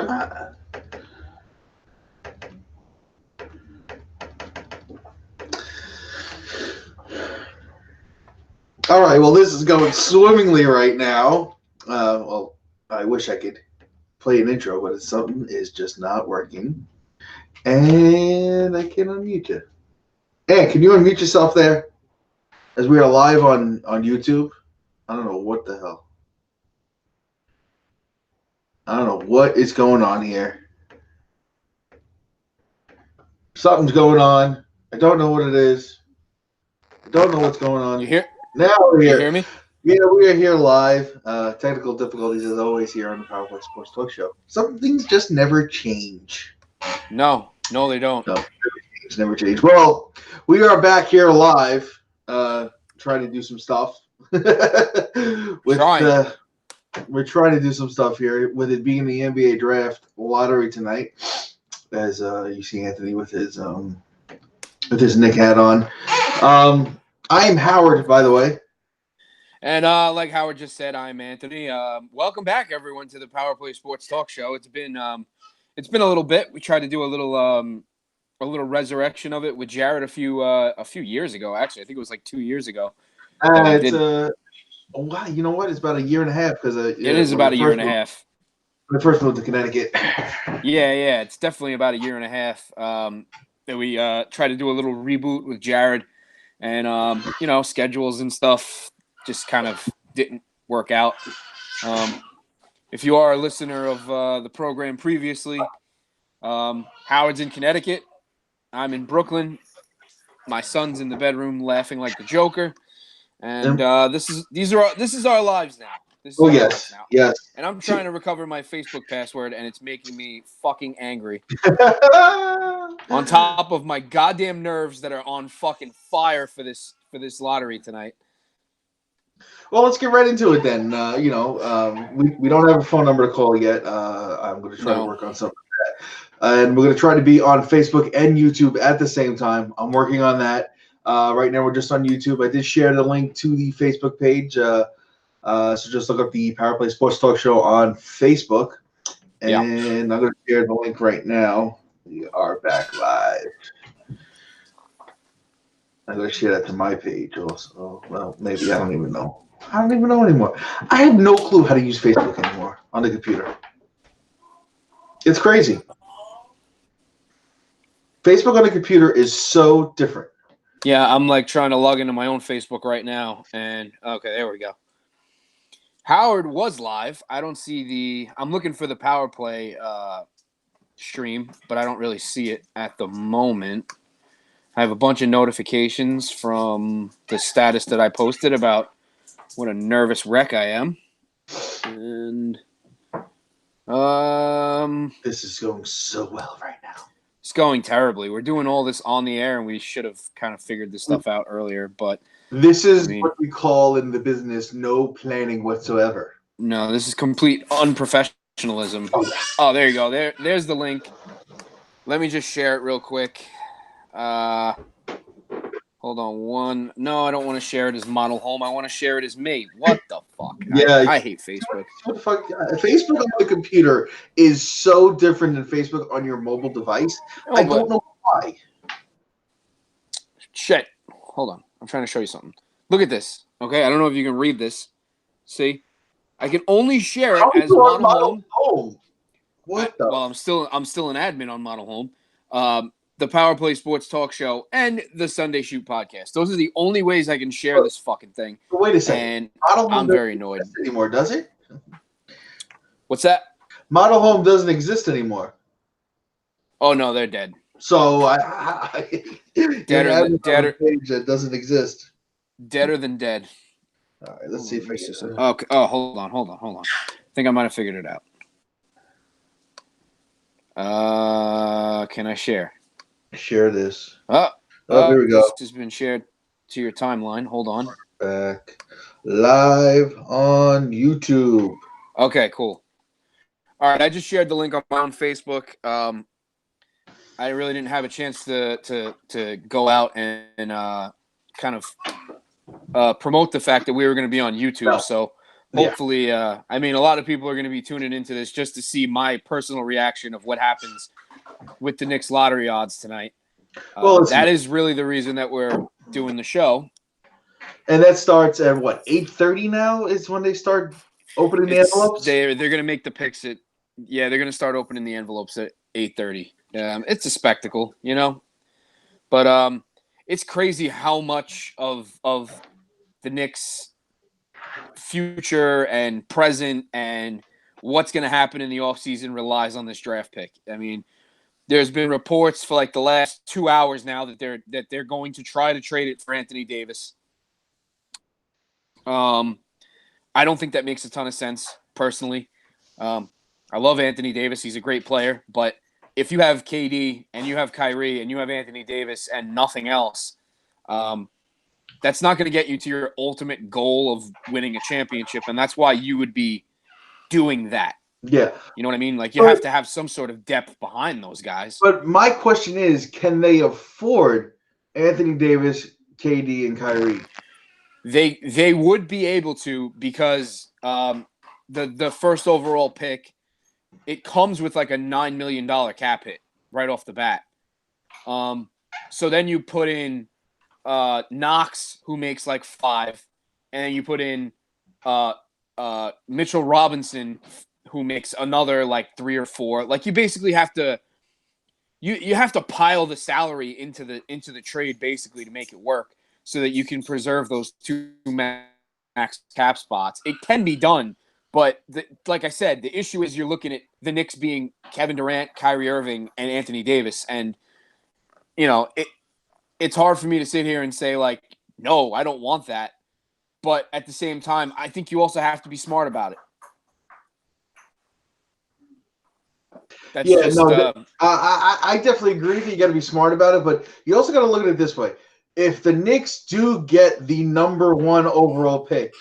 not. All right, well, this is going swimmingly right now. Well, I wish I could play an intro, but something is just not working. And I can't unmute you. Hey, can you unmute yourself there? As we are live on YouTube. I don't know what the hell. I don't know what is going on here. Something's going on. I don't know what it is. I don't know what's going on. You hear? Now we're here. You hear me? Yeah, we are here live. Technical difficulties as always here on the Powerplay Sports Talk Show. Some things just never change. No, they don't. No, never change. Well, we are back here live, trying to do some stuff. We're trying to do some stuff here with it being the NBA draft lottery tonight. As you see Anthony with his Nick hat on. I am Howard, by the way. And like Howard just said, I'm Anthony. Welcome back, everyone, to the Powerplay Sports Talk Show. It's been a little bit. We tried to do a little resurrection of it with Jared a few years ago. Actually, I think it was like 2 years ago. Wow, you know what? It's about a year and a half because it is about a year and a half. When I first moved to Connecticut. Yeah, it's definitely about a year and a half that we tried to do a little reboot with Jared, and schedules and stuff just kind of didn't work out. If you are a listener of the program previously, Howard's in Connecticut. I'm in Brooklyn. My son's in the bedroom laughing like the Joker, and this is our lives now. Yes. And I'm trying to recover my Facebook password, and it's making me fucking angry. On top of my goddamn nerves that are on fucking fire for this lottery tonight. Well, let's get right into it then. We don't have a phone number to call yet. I'm going to try to work on something like that. And we're going to try to be on Facebook and YouTube at the same time. I'm working on that. Right now, we're just on YouTube. I did share the link to the Facebook page. So just look up the Powerplay Sports Talk Show on Facebook. And I'm going to share the link right now. We are back live. I'm going to share that to my page also. Well, maybe. I don't even know. I don't even know anymore. I have no clue how to use Facebook anymore on the computer. It's crazy. Facebook on the computer is so different. Yeah, I'm like trying to log into my own Facebook right now. And okay, there we go. Howard was live. I don't see I'm looking for the Power Play stream, but I don't really see it at the moment. I have a bunch of notifications from the status that I posted about what a nervous wreck I am. And this is going so well right now. It's going terribly. We're doing all this on the air, and we should have kind of figured this stuff out earlier, but this is what we call in the business no planning whatsoever. No, this is complete unprofessionalism. Oh, there you go. There's the link. Let me just share it real quick. Hold on No, I don't want to share it as Model Home. I want to share it as me. What the fuck? Yeah, I hate Facebook. What the fuck? Facebook on the computer is so different than Facebook on your mobile device. I don't know why. Shit. Hold on. I'm trying to show you something. Look at this. Okay, I don't know if you can read this. See? I can only share it as Model Home. What the? Well, I'm still an admin on Model Home. The Power Play Sports Talk Show, and the Sunday Shoot podcast. Those are the only ways I can share this fucking thing. But wait a second. And I'm very annoyed. Anymore, does it? What's that? Model Home doesn't exist anymore. Oh no, they're dead. So deader page that doesn't exist. Deader than dead. All right, let's see if I can. Okay. Oh, hold on. I think I might have figured it out. Can I share? Share this. Oh, here we go. This has been shared to your timeline. Hold on. Back live on YouTube. Okay, cool. All right, I just shared the link on my own Facebook. I really didn't have a chance to go out and kind of promote the fact that we were going to be on YouTube. So hopefully, I mean, a lot of people are going to be tuning into this just to see my personal reaction of what happens with the Knicks lottery odds tonight. Well, that is really the reason that we're doing the show. And that starts at what, 8:30 now is when they start opening the envelopes? They're going to make the picks at they're going to start opening the envelopes at 8:30. It's a spectacle, you know. But it's crazy how much of the Knicks' future and present and what's going to happen in the offseason relies on this draft pick. I mean, there's been reports for like the last 2 hours now that they're going to try to trade it for Anthony Davis. I don't think that makes a ton of sense personally. I love Anthony Davis; he's a great player. But if you have KD and you have Kyrie and you have Anthony Davis and nothing else, that's not going to get you to your ultimate goal of winning a championship, and that's why you would be doing that. Yeah. You know what I mean? Like, you have to have some sort of depth behind those guys. But my question is, can they afford Anthony Davis, KD, and Kyrie? They would be able to, because the first overall pick, it comes with like a $9 million cap hit right off the bat. So then you put in Knox, who makes like $5 million, and you put in Mitchell Robinson, who makes another like $3 or $4 million. Like, you basically have to you have to pile the salary into the trade basically to make it work, so that you can preserve those 2 max cap spots. It can be done, but like I said, the issue is you're looking at the Knicks being Kevin Durant, Kyrie Irving, and Anthony Davis, and you know it's hard for me to sit here and say like, no, I don't want that. But at the same time, I think you also have to be smart about it. That's I definitely agree that you got to be smart about it, but you also got to look at it this way. If the Knicks do get the number 1 overall pick,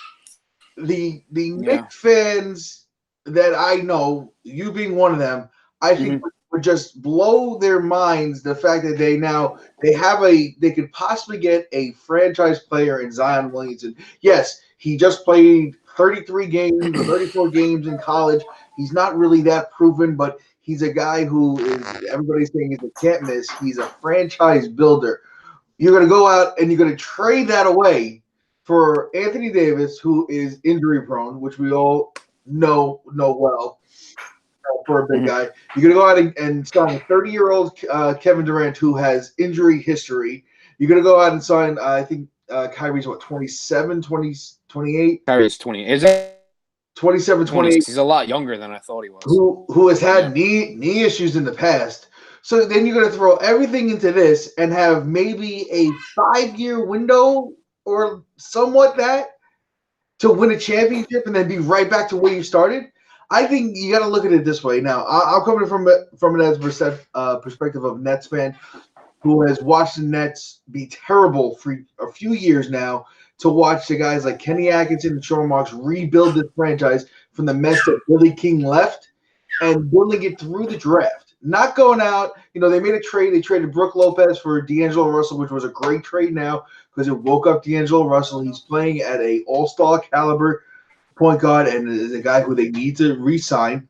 the Knicks fans that I know, you being one of them, I think would just blow their minds the fact that they could possibly get a franchise player in Zion Williamson. Yes, he just played 33 games or 34 games in college. He's not really that proven, but he's a guy who everybody's saying is a can't miss. He's a franchise builder. You're going to go out and you're going to trade that away for Anthony Davis, who is injury prone, which we all know well for a big guy. You're going to go out and sign a 30-year-old Kevin Durant, who has injury history. You're going to go out and sign, I think Kyrie's 27, 28? Kyrie's 20. Is that 27, 28? He's a lot younger than I thought he was. Who has had knee issues in the past. So then you're going to throw everything into this and have maybe a 5-year window or somewhat that to win a championship and then be right back to where you started. I think you got to look at it this way. Now, I'll come in from an perspective of Nets fan who has watched the Nets be terrible for a few years now, to watch the guys like Kenny Atkinson and Sean Marks rebuild this franchise from the mess that Billy King left and building it through the draft. Not going out, they made a trade. They traded Brook Lopez for D'Angelo Russell, which was a great trade now because it woke up D'Angelo Russell. He's playing at a all-star caliber point guard and is a guy who they need to re-sign.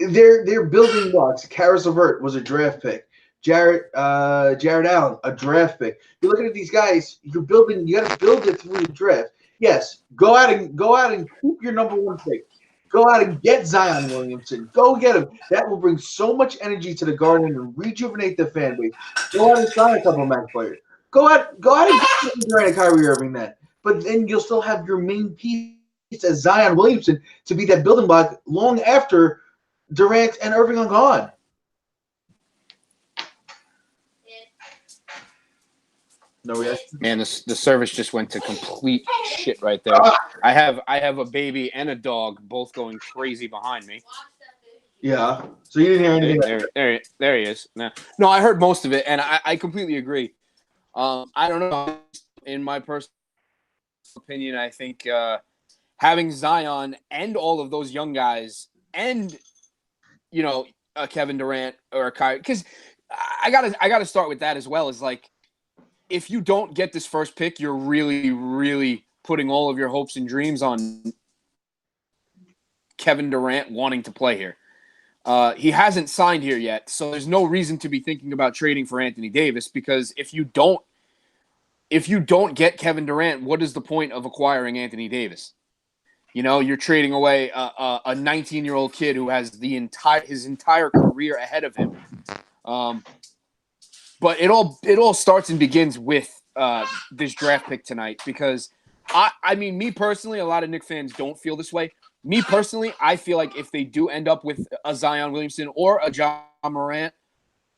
They're building blocks. Karis LeVert was a draft pick. Jared Allen, a draft pick. You're looking at these guys. You got to build it through the draft. Yes, go out and keep your number 1 pick. Go out and get Zion Williamson. Go get him. That will bring so much energy to the Garden and rejuvenate the fan base. Go out and sign a couple of max players. Go out and get Durant and Kyrie Irving then. But then you'll still have your main piece as Zion Williamson to be that building block long after Durant and Irving are gone. No reaction. Man, the service just went to complete shit right there. I have a baby and a dog both going crazy behind me. Yeah. So you didn't hear anything. There he is. No, I heard most of it, and I completely agree. I don't know. In my personal opinion, I think having Zion and all of those young guys and Kevin Durant or Kyrie, because I gotta start with that as well. Is like, if you don't get this first pick, you're really, really putting all of your hopes and dreams on Kevin Durant wanting to play here. He hasn't signed here yet, so there's no reason to be thinking about trading for Anthony Davis, because if you don't get Kevin Durant, what is the point of acquiring Anthony Davis? You know, you're trading away a 19-year-old kid who has his entire career ahead of him. But it all starts and begins with this draft pick tonight, because I mean, me personally, a lot of Knicks fans don't feel this way. Me personally, I feel like if they do end up with a Zion Williamson or a Ja Morant,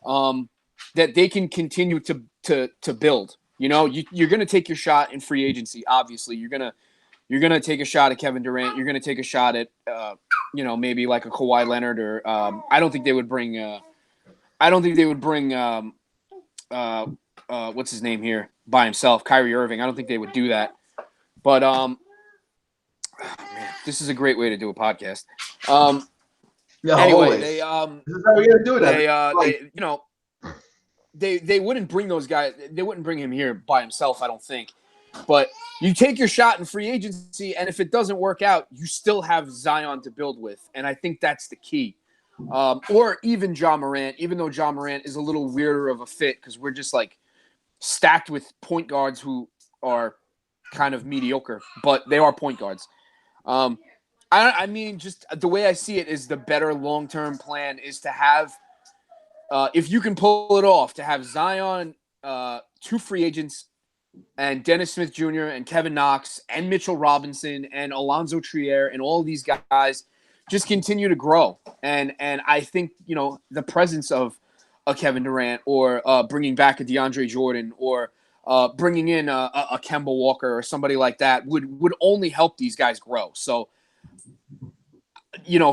that they can continue to build. You know, you're going to take your shot in free agency. Obviously, you're gonna take a shot at Kevin Durant. You're gonna take a shot at maybe like a Kawhi Leonard, or I don't think they would bring what's his name here by himself, Kyrie Irving. I don't think they would do that. But man, this is a great way to do a podcast. Anyway, this is how we gotta do it. They wouldn't bring those guys. They wouldn't bring him here by himself, I don't think. But you take your shot in free agency, and if it doesn't work out, you still have Zion to build with, and I think that's the key. Or even Ja Morant, even though Ja Morant is a little weirder of a fit, because we're just like stacked with point guards who are kind of mediocre, but they are point guards. I mean, just the way I see it is the better long-term plan is to have, if you can pull it off, to have Zion, 2 free agents, and Dennis Smith Jr. and Kevin Knox and Mitchell Robinson and Alonzo Trier and all of these guys just continue to grow. And I think, the presence of a Kevin Durant, or bringing back a DeAndre Jordan, or bringing in a Kemba Walker or somebody like that would only help these guys grow. So,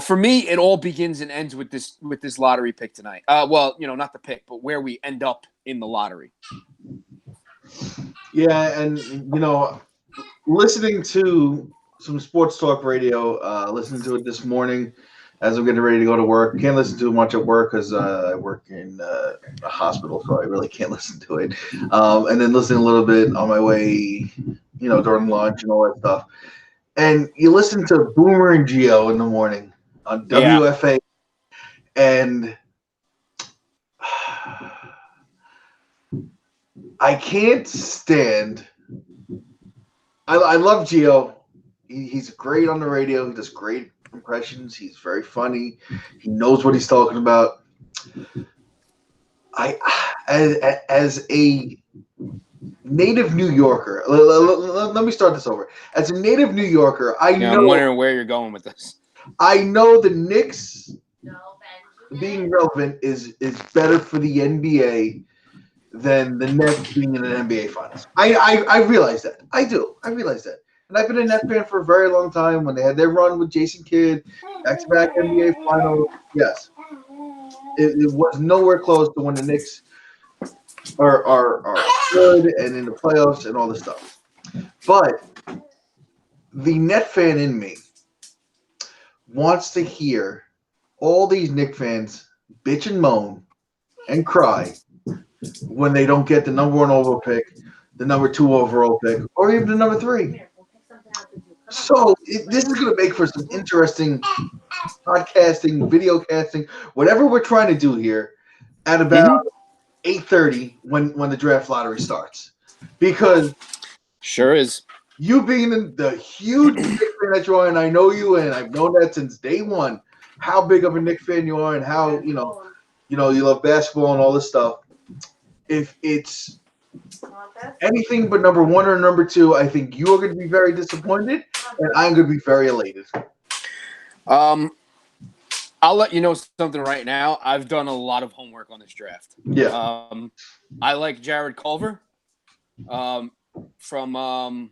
for me, it all begins and ends with this lottery pick tonight. Well, not the pick, but where we end up in the lottery. Yeah, and listening to some sports talk radio, listening to it this morning as I'm getting ready to go to work. Can't listen to it much at work because I work in a hospital, so I really can't listen to it. And then listening a little bit on my way, during lunch and all that stuff. And you listen to Boomer and Gio in the morning on WFA, and I can't stand. I love Gio. He's great on the radio. He does great impressions. He's very funny. He knows what he's talking about. As a native New Yorker, let me start this over. As a native New Yorker, I'm wondering where you're going with this. I know the Knicks being relevant is better for the NBA than the Nets being in an NBA Finals. I realize that. I do. I realize that. And I've been a Nets fan for a very long time. When they had their run with Jason Kidd, back-to-back NBA Finals, yes. It was nowhere close to when the Knicks are good and in the playoffs and all this stuff. But the Net fan in me wants to hear all these Knicks fans bitch and moan and cry when they don't get the number 1 overall pick, the number 2 overall pick, or even the number 3. So this is going to make for some interesting podcasting, video casting, whatever we're trying to do here at about 8:30 when the draft lottery starts. Because sure is. You being the huge Knicks fan that you are, and I know you, and I've known that since day one, how big of a Knicks fan you are and how, you love basketball and all this stuff. If it's anything but number 1 or number 2, I think you're going to be very disappointed, and I'm going to be very elated. I'll let you know something right now. I've done a lot of homework on this draft. Yeah. I like Jared Culver from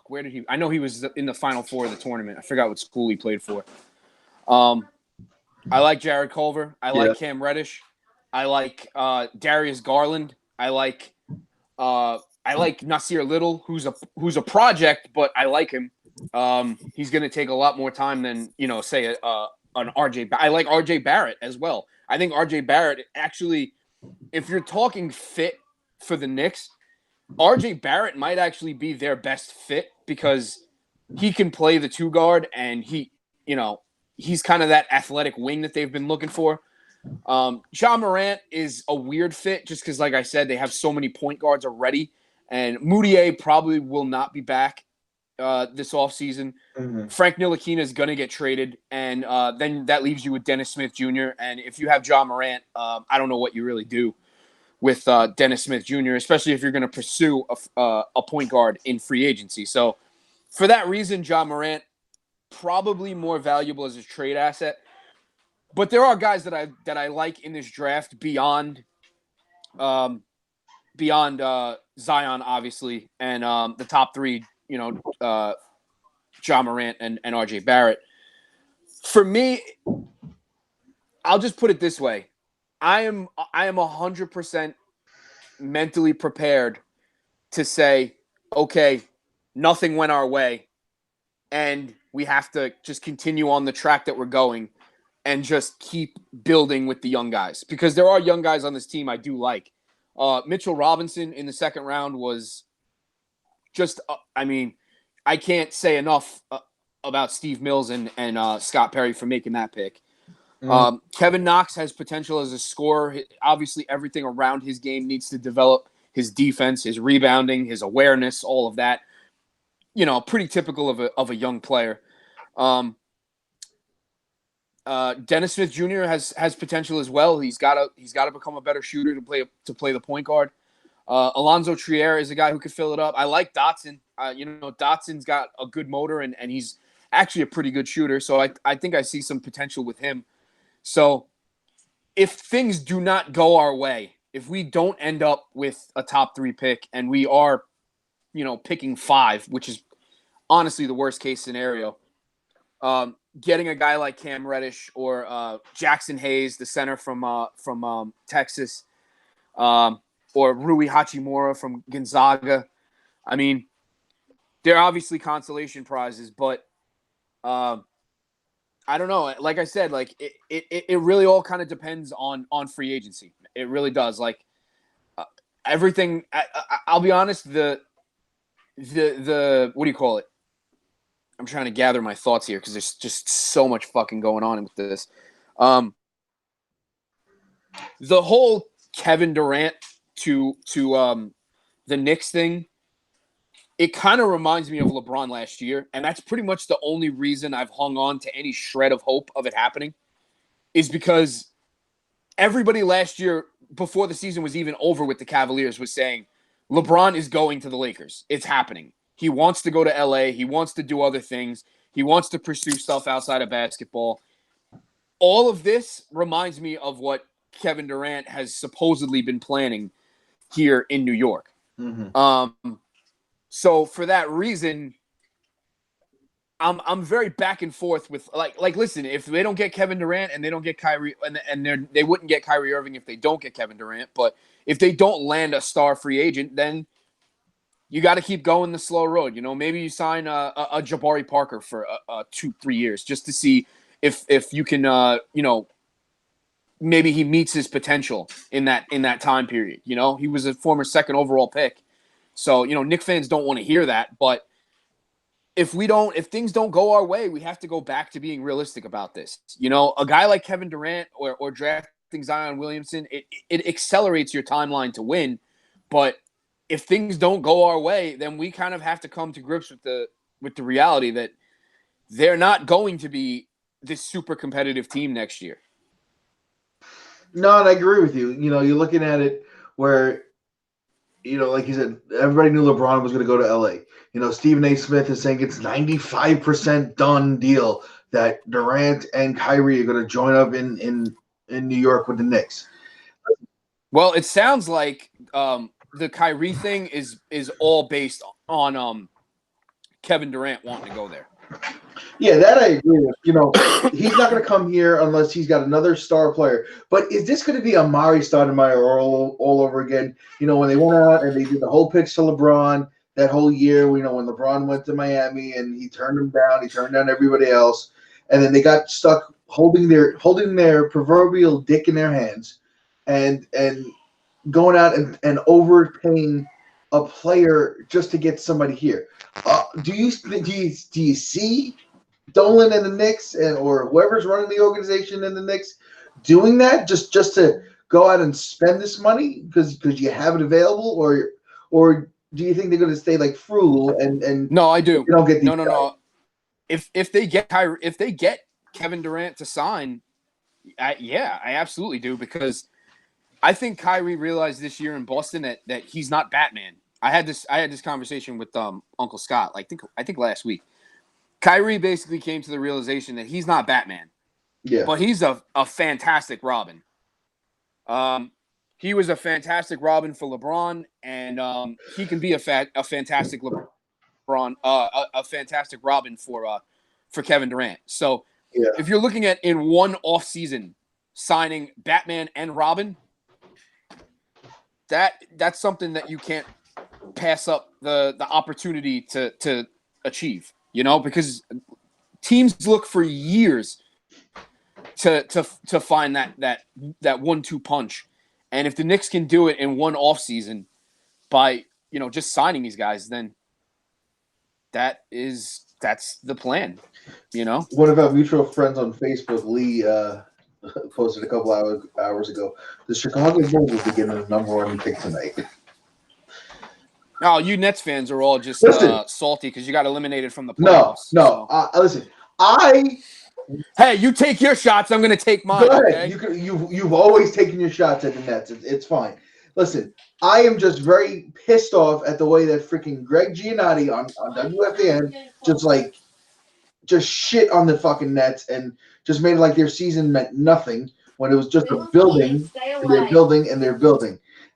where did he – I know he was in the Final Four of the tournament. I forgot what school he played for. I like Jared Culver. I like Cam Reddish. I like Darius Garland. I like Nasir Little, who's a project, but I like him. He's going to take a lot more time than say an RJ. I like RJ Barrett as well. I think RJ Barrett actually, if you're talking fit for the Knicks, RJ Barrett might actually be their best fit because he can play the 2 guard and he he's kind of that athletic wing that they've been looking for. Ja Morant is a weird fit just because, like I said, they have so many point guards already. And Moutier probably will not be back this offseason. Mm-hmm. Frank Ntilikina is going to get traded, and then that leaves you with Dennis Smith Jr. And if you have Ja Morant, I don't know what you really do with Dennis Smith Jr., especially if you're going to pursue a point guard in free agency. So for that reason, Ja Morant probably more valuable as a trade asset. But there are guys that I like in this draft beyond Zion, obviously, and the top three, Ja Morant and RJ Barrett. For me, I'll just put it this way. I am 100% mentally prepared to say, okay, nothing went our way, and we have to just continue on the track that we're going and just keep building with the young guys. Because there are young guys on this team I do like. Mitchell Robinson in the second round was just, I can't say enough about Steve Mills and Scott Perry for making that pick. Kevin Knox has potential as a scorer. Obviously, everything around his game needs to develop. His defense, his rebounding, his awareness, all of that. Pretty typical of a young player. Dennis Smith Jr. has potential as well. He's got to become a better shooter to play the point guard. Alonzo Trier is a guy who could fill it up. I like Dotson. Dotson's got a good motor and he's actually a pretty good shooter. So I think I see some potential with him. So if things do not go our way, if we don't end up with a top 3 pick and we are, picking 5, which is honestly the worst case scenario, getting a guy like Cam Reddish or Jackson Hayes, the center from Texas, or Rui Hachimura from Gonzaga. I mean, they're obviously consolation prizes, but I don't know. Like I said, like it really all kind of depends on free agency. It really does. Like everything. I'll be honest. The what do you call it? I'm trying to gather my thoughts here because there's just so much fucking going on with this. The whole Kevin Durant to the Knicks thing, it kind of reminds me of LeBron last year, and that's pretty much the only reason I've hung on to any shred of hope of it happening, is because everybody last year, before the season was even over with the Cavaliers, was saying LeBron is going to the Lakers. It's happening. He wants to go to LA. He wants to do other things. He wants to pursue stuff outside of basketball. All of this reminds me of what Kevin Durant has supposedly been planning here in New York. Mm-hmm. So for that reason, I'm very back and forth with like listen, if they don't get Kevin Durant and they don't get Kyrie and they wouldn't get Kyrie Irving if they don't get Kevin Durant, but if they don't land a star free agent, then you got to keep going the slow road. Maybe you sign a Jabari Parker for 2-3 years just to see if you can maybe he meets his potential in that time period. He was a former second overall pick. So, Knicks fans don't want to hear that, but if things don't go our way, we have to go back to being realistic about this. A guy like Kevin Durant or drafting Zion Williamson, it accelerates your timeline to win. But if things don't go our way, then we kind of have to come to grips with the reality that they're not going to be this super competitive team next year. No, and I agree with you. You're looking at it where, like you said, everybody knew LeBron was going to go to LA. Stephen A. Smith is saying it's 95% done deal that Durant and Kyrie are going to join up in New York with the Knicks. Well, it sounds like the Kyrie thing is all based on Kevin Durant wanting to go there. Yeah, that I agree with. He's not going to come here unless he's got another star player. But is this going to be Amari Stoudemire all over again? When they went out and they did the whole pitch to LeBron that whole year, when LeBron went to Miami and he turned him down, he turned down everybody else, and then they got stuck holding their proverbial dick in their hands and going out and overpaying a player just to get somebody here. Do you see Dolan and the Knicks or whoever's running the organization in the Knicks doing that just to go out and spend this money because you have it available, or do you think they're going to stay like frugal and No, I do. you don't get these No. If they get Kevin Durant to sign, I absolutely do, because I think Kyrie realized this year in Boston that he's not Batman. I had this conversation with Uncle Scott, I think last week. Kyrie basically came to the realization that he's not Batman. Yeah. But he's a fantastic Robin. He was a fantastic Robin for LeBron, and he can be a fantastic LeBron, a fantastic Robin for Kevin Durant. So if you're looking at in one offseason signing Batman and Robin, that's something that you can't pass up the opportunity to achieve, because teams look for years to find that 1-2 punch. And if the Knicks can do it in one offseason by, just signing these guys, then that's the plan, One of our mutual friends on Facebook, Lee, posted a couple hours ago, the Chicago Bulls will be getting the number 1 pick tonight. Oh, you Nets fans are all just salty because you got eliminated from the playoffs. No. Listen, hey, you take your shots. I'm going to take mine. Go ahead. Okay? You've always taken your shots at the Nets. It's fine. Listen, I am just very pissed off at the way that freaking Greg Giannotti on WFAN just shit on the fucking Nets and just made it like their season meant nothing when it was just a building. They're building.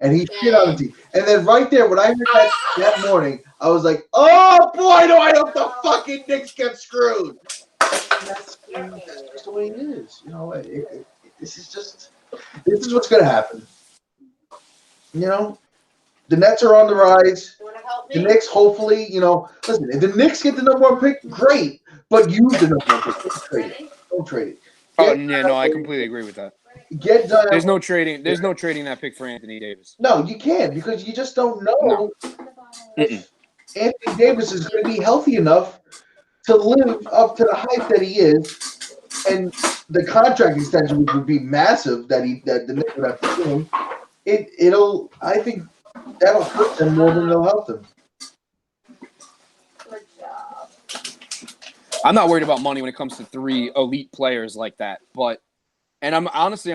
And he shit on the team. And then right there, when I heard that morning, I was like, oh boy, do I hope the fucking Knicks get screwed. That's just the way it is. This is what's going to happen. The Nets are on the rise. The Knicks, hopefully, listen, if the Knicks get the number 1 pick, great. But use the number 1 pick. Don't trade it. Oh, yeah, no, I completely agree with that. Get done. There's no trading that pick for Anthony Davis. No, you can't, because you just don't know if Anthony Davis is going to be healthy enough to live up to the hype that he is, and the contract extension would be massive that the Knicks would have to do. I think that'll hurt them more than it'll help them. Good job. I'm not worried about money when it comes to 3 elite players like that, and I'm not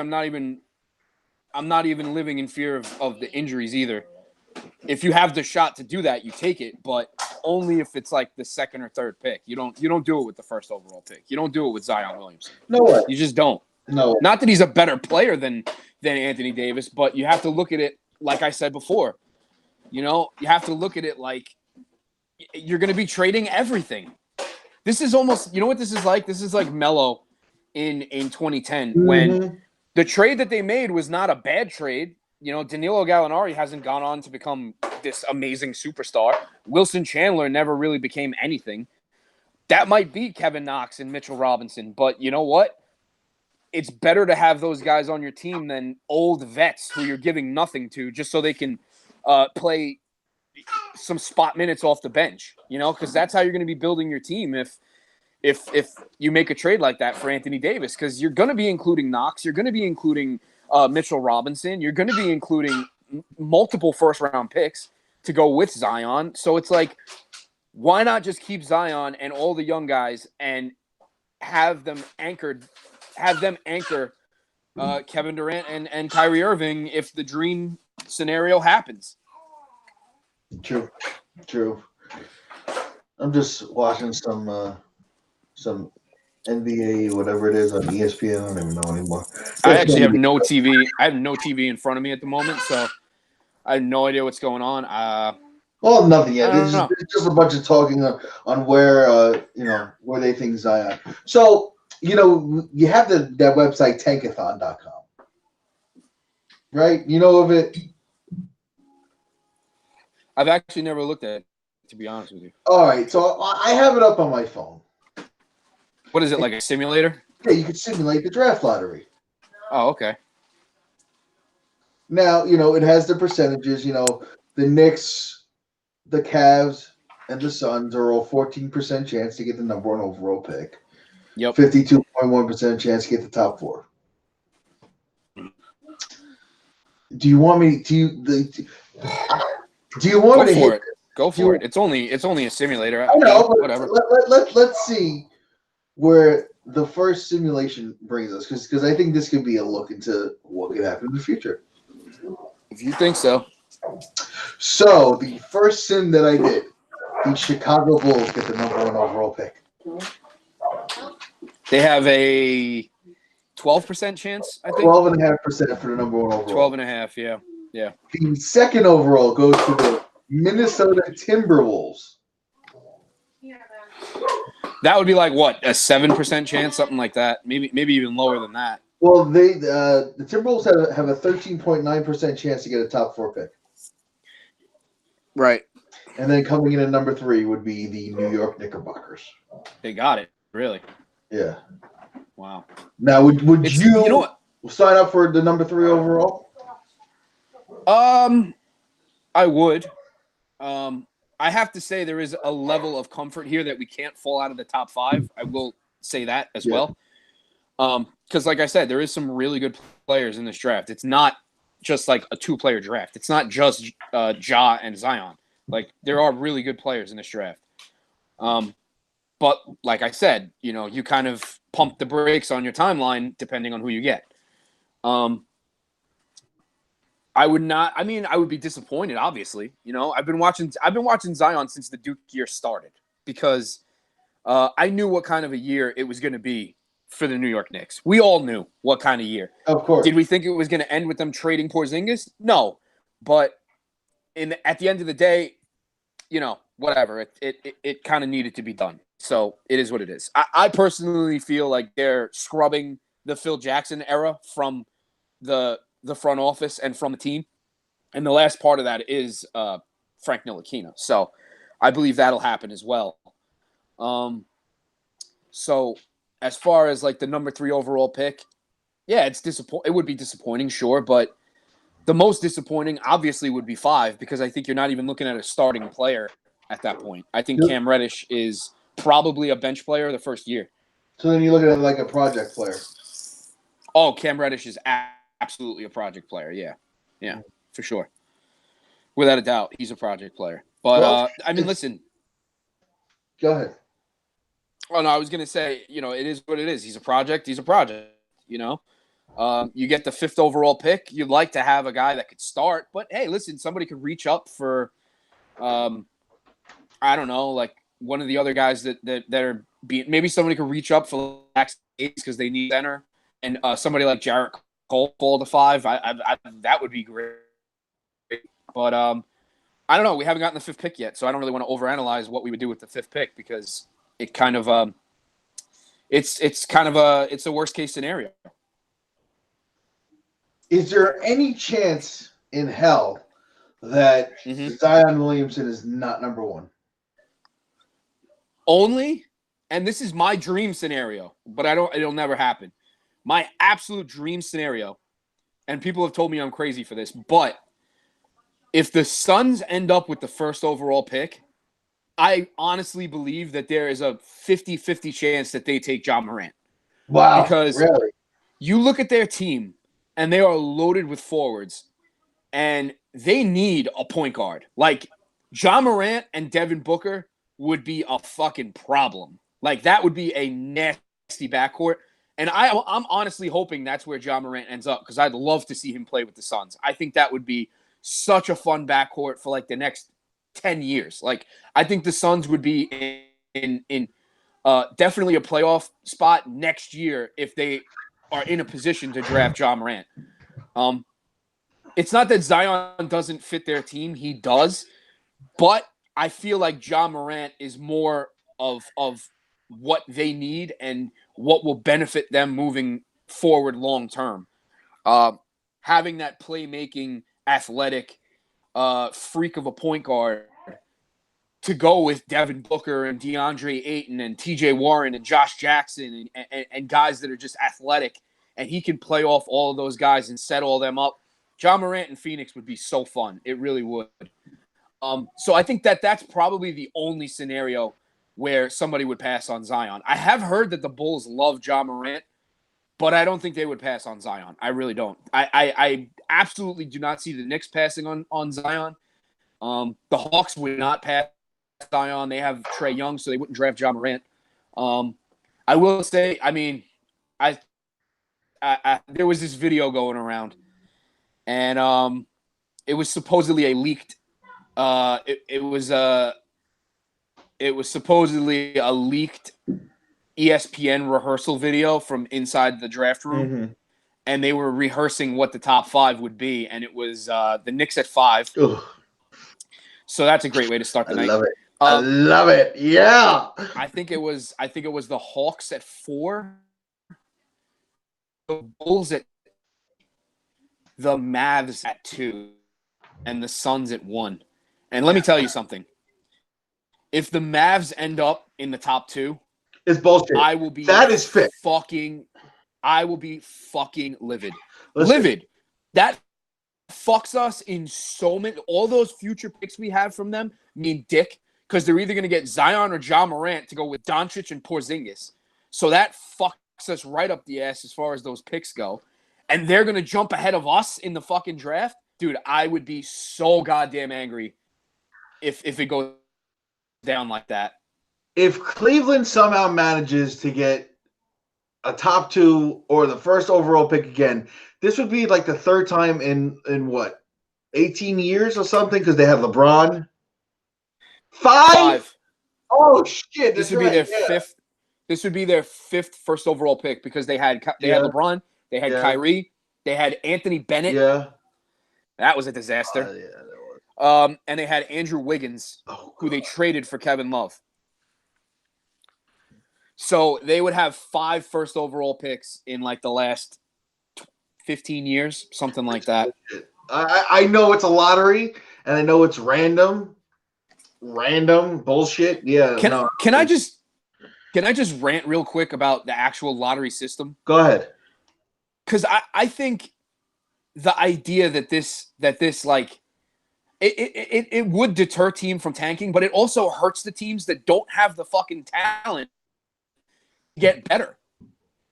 even living in fear of the injuries either. If you have the shot to do that, you take it, but only if it's like the 2nd or 3rd pick. You don't do it with the 1st overall pick. You don't do it with Zion Williamson. No way. You just don't. No. Not that he's a better player than Anthony Davis, but you have to look at it like I said before. You have to look at it like you're going to be trading everything. This is almost, what this is like? This is like Melo in 2010 when the trade that they made was not a bad trade. Danilo Gallinari hasn't gone on to become this amazing superstar. Wilson Chandler never really became anything. That might be Kevin Knox and Mitchell Robinson, but you know what? It's better to have those guys on your team than old vets who you're giving nothing to just so they can play some spot minutes off the bench, because that's how you're going to be building your team if you make a trade like that for Anthony Davis, because you're going to be including Knox, you're going to be including Mitchell Robinson, you're going to be including multiple 1st-round picks to go with Zion. So it's like, why not just keep Zion and all the young guys and have them anchor Kevin Durant and Kyrie Irving if the dream scenario happens. True. I'm just watching some NBA, whatever it is, on ESPN. I don't even know anymore. I actually have no TV. I have no TV in front of me at the moment, so I have no idea what's going on. Well, nothing yet. It's just a bunch of talking on where where they think Zion. So you have that website tankathon.com, right? You know of it? I've actually never looked at it, to be honest with you. All right, so I have it up on my phone. What is it, like a simulator? Yeah, you can simulate the draft lottery. Oh, okay. Now, it has the percentages. The Knicks, the Cavs, and the Suns are all 14% chance to get the number 1 overall pick. Yep. 52.1% chance to get the top 4. Do you want me to do you want Go me to for hit it. Go for it. It's only a simulator. I know, but Whatever. let's see where the first simulation brings us, because I think this could be a look into what could happen in the future. If you think so. So the first sim that I did, the Chicago Bulls get the #1 overall pick. They have a 12% chance, I think. 12.5% for the #1 overall. 12.5, yeah. Yeah. The second overall goes to the Minnesota Timberwolves. That would be like what, a 7% chance, something like that. Maybe even lower than that. Well, the Timberwolves have a 13.9% chance to get a top 4 pick. Right. And then coming in at #3 would be the New York Knickerbockers. They got it, really. Yeah. Wow. Now, would you know what? sign up for the #3 overall? I would. I have to say there is a level of comfort here that we can't fall out of the top 5. I will say that as well. Because like I said, there is some really good players in this draft. It's not just like a 2-player draft. It's not just Ja and Zion. Like, there are really good players in this draft. But like I said, you kind of pump the brakes on your timeline depending on who you get. I would be disappointed, obviously. I've been watching Zion since the Duke year started because I knew what kind of a year it was going to be for the New York Knicks. We all knew what kind of year. Of course. Did we think it was going to end with them trading Porzingis? No. But at the end of the day, whatever. It kind of needed to be done. So it is what it is. I personally feel like they're scrubbing the Phil Jackson era from the front office and from the team. And the last part of that is Frank Ntilikina. So I believe that'll happen as well. So as far as like the #3 overall pick, yeah, it would be disappointing, sure, but the most disappointing obviously would be 5 because I think you're not even looking at a starting player at that point. I think Cam Reddish is probably a bench player the first year. So then you look at it like a project player. Oh, Cam Reddish is absolutely a project player. Yeah, for sure. Without a doubt, he's a project player. But, listen. Go ahead. Oh, no, I was going to say, it is what it is. He's a project. You get the 5th overall pick. You'd like to have a guy that could start. But, hey, listen, somebody could reach up for, I don't know, like one of the other guys that are being – maybe somebody could reach up for max because they need center. And somebody like Jarrett Cole fall to 5. That would be great. But I don't know. We haven't gotten the 5th pick yet, so I don't really want to overanalyze what we would do with the 5th pick because it kind of it's a worst case scenario. Is there any chance in hell that Zion Williamson is not #1? Only, and this is my dream scenario, but it'll never happen. My absolute dream scenario, and people have told me I'm crazy for this, but if the Suns end up with the 1st overall pick, I honestly believe that there is a 50-50 chance that they take Ja Morant. Wow. Because really? You look at their team, and they are loaded with forwards, and they need a point guard. Like, Ja Morant and Devin Booker would be a fucking problem. Like, that would be a nasty backcourt. And I'm honestly hoping that's where Ja Morant ends up because I'd love to see him play with the Suns. I think that would be such a fun backcourt for like the next 10 years. Like, I think the Suns would be in definitely a playoff spot next year if they are in a position to draft Ja Morant. It's not that Zion doesn't fit their team. He does. But I feel like Ja Morant is more of what they need and what will benefit them moving forward long term. Having that playmaking, athletic freak of a point guard to go with Devin Booker and DeAndre Ayton and TJ Warren and Josh Jackson and guys that are just athletic, and he can play off all of those guys and set all them up. Ja Morant in Phoenix would be so fun. It really would. So I think that's probably the only scenario where somebody would pass on Zion. I have heard that the Bulls love Ja Morant, but I don't think they would pass on Zion. I really don't. I absolutely do not see the Knicks passing on Zion. The Hawks would not pass Zion. They have Trae Young, so they wouldn't draft Ja Morant. I will say, I mean, I there was this video going around, and it was supposedly a leaked. It was supposedly a leaked ESPN rehearsal video from inside the draft room, and they were rehearsing what the top 5 would be, and it was the Knicks at 5. Ugh. So that's a great way to start the night. Love it. I love it. Yeah. I think it was the Hawks at 4, the Bulls at, the Mavs at 2, and the Suns at 1. And let me tell you something. If the Mavs end up in the top 2, it's bullshit. I will be fucking livid. Listen. Livid. That fucks us in so many. All those future picks we have from them mean dick, because they're either going to get Zion or Ja Morant to go with Doncic and Porzingis. So that fucks us right up the ass as far as those picks go. And they're going to jump ahead of us in the fucking draft. Dude, I would be so goddamn angry if it goes down like that. If Cleveland somehow manages to get a top 2 or the first overall pick again, this would be like the 3rd time in what, 18 years or something, because they have LeBron. 5? Oh shit! This would be their 5th. This would be their 5th first overall pick, because they had LeBron, they had Kyrie, they had Anthony Bennett. Yeah, that was a disaster. That was. And they had Andrew Wiggins, who they traded for Kevin Love. So they would have 5 first overall picks in like the last 15 years, something like that. I know it's a lottery, and I know it's random bullshit. Yeah. Can I just rant real quick about the actual lottery system? Go ahead. Because I think the idea that this like it would deter team from tanking, but it also hurts the teams that don't have the fucking talent to get better.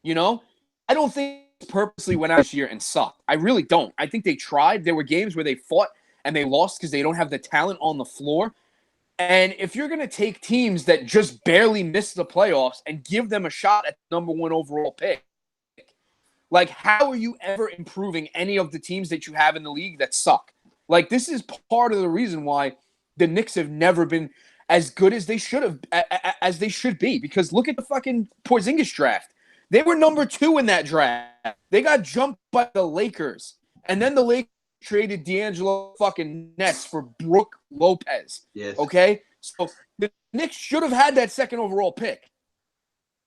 You know, I don't think purposely went out this year and sucked. I really don't. I think they tried. There were games where they fought and they lost because they don't have the talent on the floor. And if you're going to take teams that just barely miss the playoffs and give them a shot at the number 1 overall pick, like, how are you ever improving any of the teams that you have in the league that suck? Like, this is part of the reason why the Knicks have never been as good as they should be. Because look at the fucking Porzingis draft. They were number 2 in that draft. They got jumped by the Lakers. And then the Lakers traded D'Angelo fucking Ness for Brook Lopez. Yes. Okay? So the Knicks should have had that 2nd overall pick.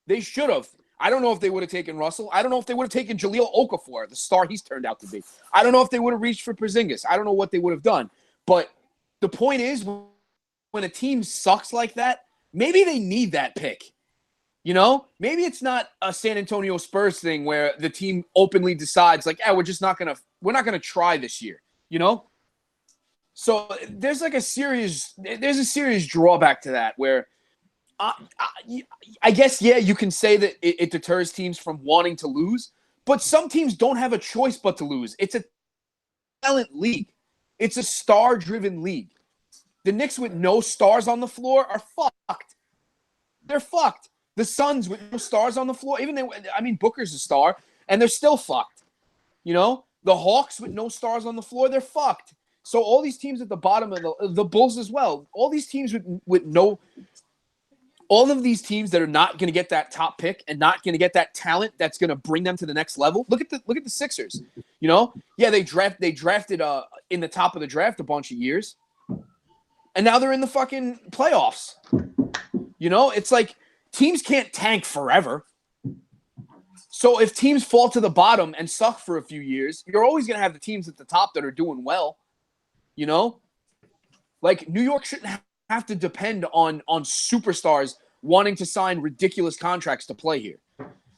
They should have. I don't know if they would have taken Russell. I don't know if they would have taken Jahlil Okafor, the star he's turned out to be. I don't know if they would have reached for Porzingis. I don't know what they would have done. But the point is, when a team sucks like that, maybe they need that pick. You know, maybe it's not a San Antonio Spurs thing where the team openly decides, like, we're not gonna try this year. You know, so there's a serious drawback to that where, I guess you can say that it deters teams from wanting to lose, but some teams don't have a choice but to lose. It's a talent league. It's a star-driven league. The Knicks with no stars on the floor are fucked. They're fucked. The Suns with no stars on the floor, Booker's a star, and they're still fucked. You know, the Hawks with no stars on the floor, they're fucked. So all these teams at the bottom of the Bulls as well, all these teams all of these teams that are not going to get that top pick and not going to get that talent that's going to bring them to the next level. Look at the Sixers. You know, they drafted in the top of the draft a bunch of years, and now they're in the fucking playoffs. You know, it's like, teams can't tank forever. So if teams fall to the bottom and suck for a few years, you're always going to have the teams at the top that are doing well. You know? Like, New York shouldn't have to depend on superstars wanting to sign ridiculous contracts to play here.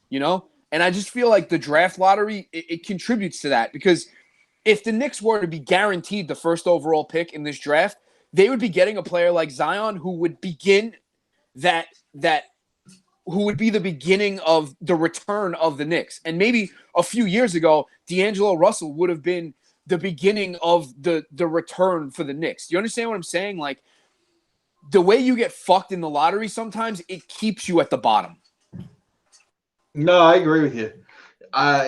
You know? And I just feel like the draft lottery, it contributes to that. Because if the Knicks were to be guaranteed the 1st overall pick in this draft, they would be getting a player like Zion who would begin that who would be the beginning of the return of the Knicks. And maybe a few years ago, D'Angelo Russell would have been the beginning of the return for the Knicks. Do you understand what I'm saying? Like, the way you get fucked in the lottery sometimes, it keeps you at the bottom. No, I agree with you.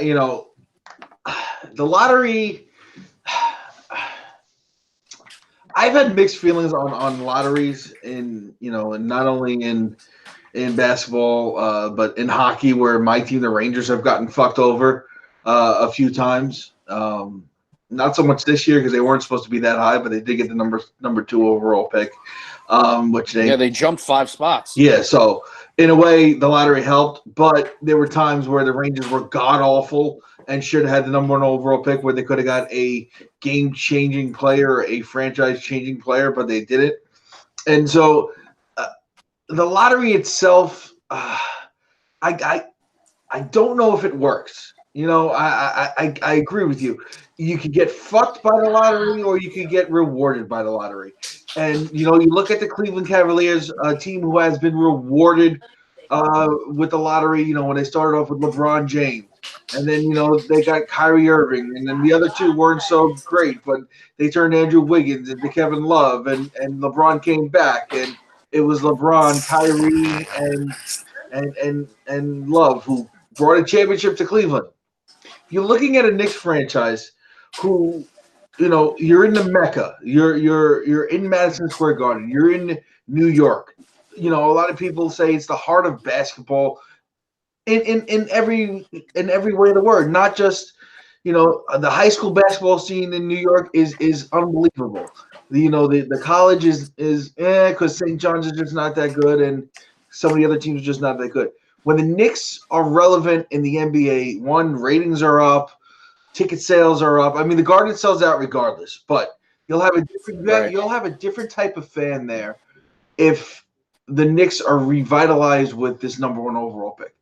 You know, the lottery, I've had mixed feelings on lotteries in, you know, and not only in basketball, but in hockey, where my team, the Rangers, have gotten fucked over a few times. Not so much this year because they weren't supposed to be that high, but they did get the number 2 overall pick, which they jumped 5 spots. Yeah, so in a way, the lottery helped, but there were times where the Rangers were god awful and should have had the number 1 overall pick, where they could have got a game-changing player, a franchise-changing player, but they didn't. And so the lottery itself, I don't know if it works. You know, I agree with you. You could get fucked by the lottery, or you could get rewarded by the lottery. And, you know, you look at the Cleveland Cavaliers, a team who has been rewarded with the lottery, you know, when they started off with LeBron James. And then, you know, they got Kyrie Irving. And then the other two weren't so great, but they turned Andrew Wiggins into Kevin Love. And LeBron came back. And it was LeBron, Kyrie, and Love who brought a championship to Cleveland. You're looking at a Knicks franchise who, you know, you're in the Mecca. You're in Madison Square Garden. You're in New York. You know, a lot of people say it's the heart of basketball in every way of the word. Not just, you know, the high school basketball scene in New York is unbelievable. You know, the college is because St. John's is just not that good, and some of the other teams are just not that good. When the Knicks are relevant in the NBA, one, ratings are up, ticket sales are up. I mean, the Garden sells out regardless, but you'll have a different type of fan there if the Knicks are revitalized with this number 1 overall pick.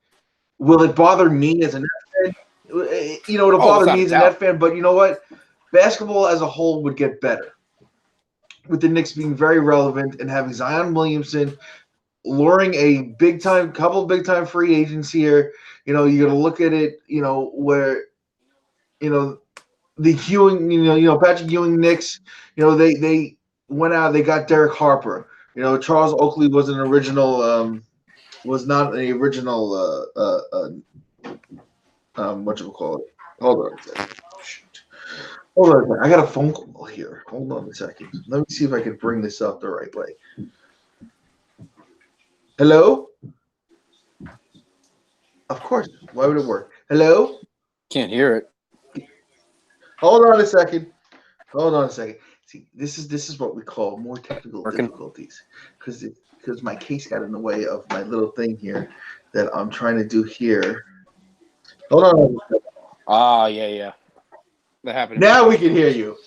Will it bother me as a Nets fan? You know, it'll bother me as a Nets fan, but you know what? Basketball as a whole would get better with the Knicks being very relevant and having Zion Williamson luring a couple of big time free agents here. You know, you're gonna look at it, you know, where, you know, the Ewing, you know, Patrick Ewing Knicks, you know, they went out, they got Derek Harper. You know, Charles Oakley was not an original whatchamacallit. Hold on a second. Hold on a second. I got a phone call here. Hold on a second. Let me see if I can bring this up the right way. Hello? Of course. Why would it work? Hello? Can't hear it. Hold on a second. See, this is what we call more technical difficulties, because my case got in the way of my little thing here that I'm trying to do here. Hold on. Ah, yeah. That happened. Now we can hear you.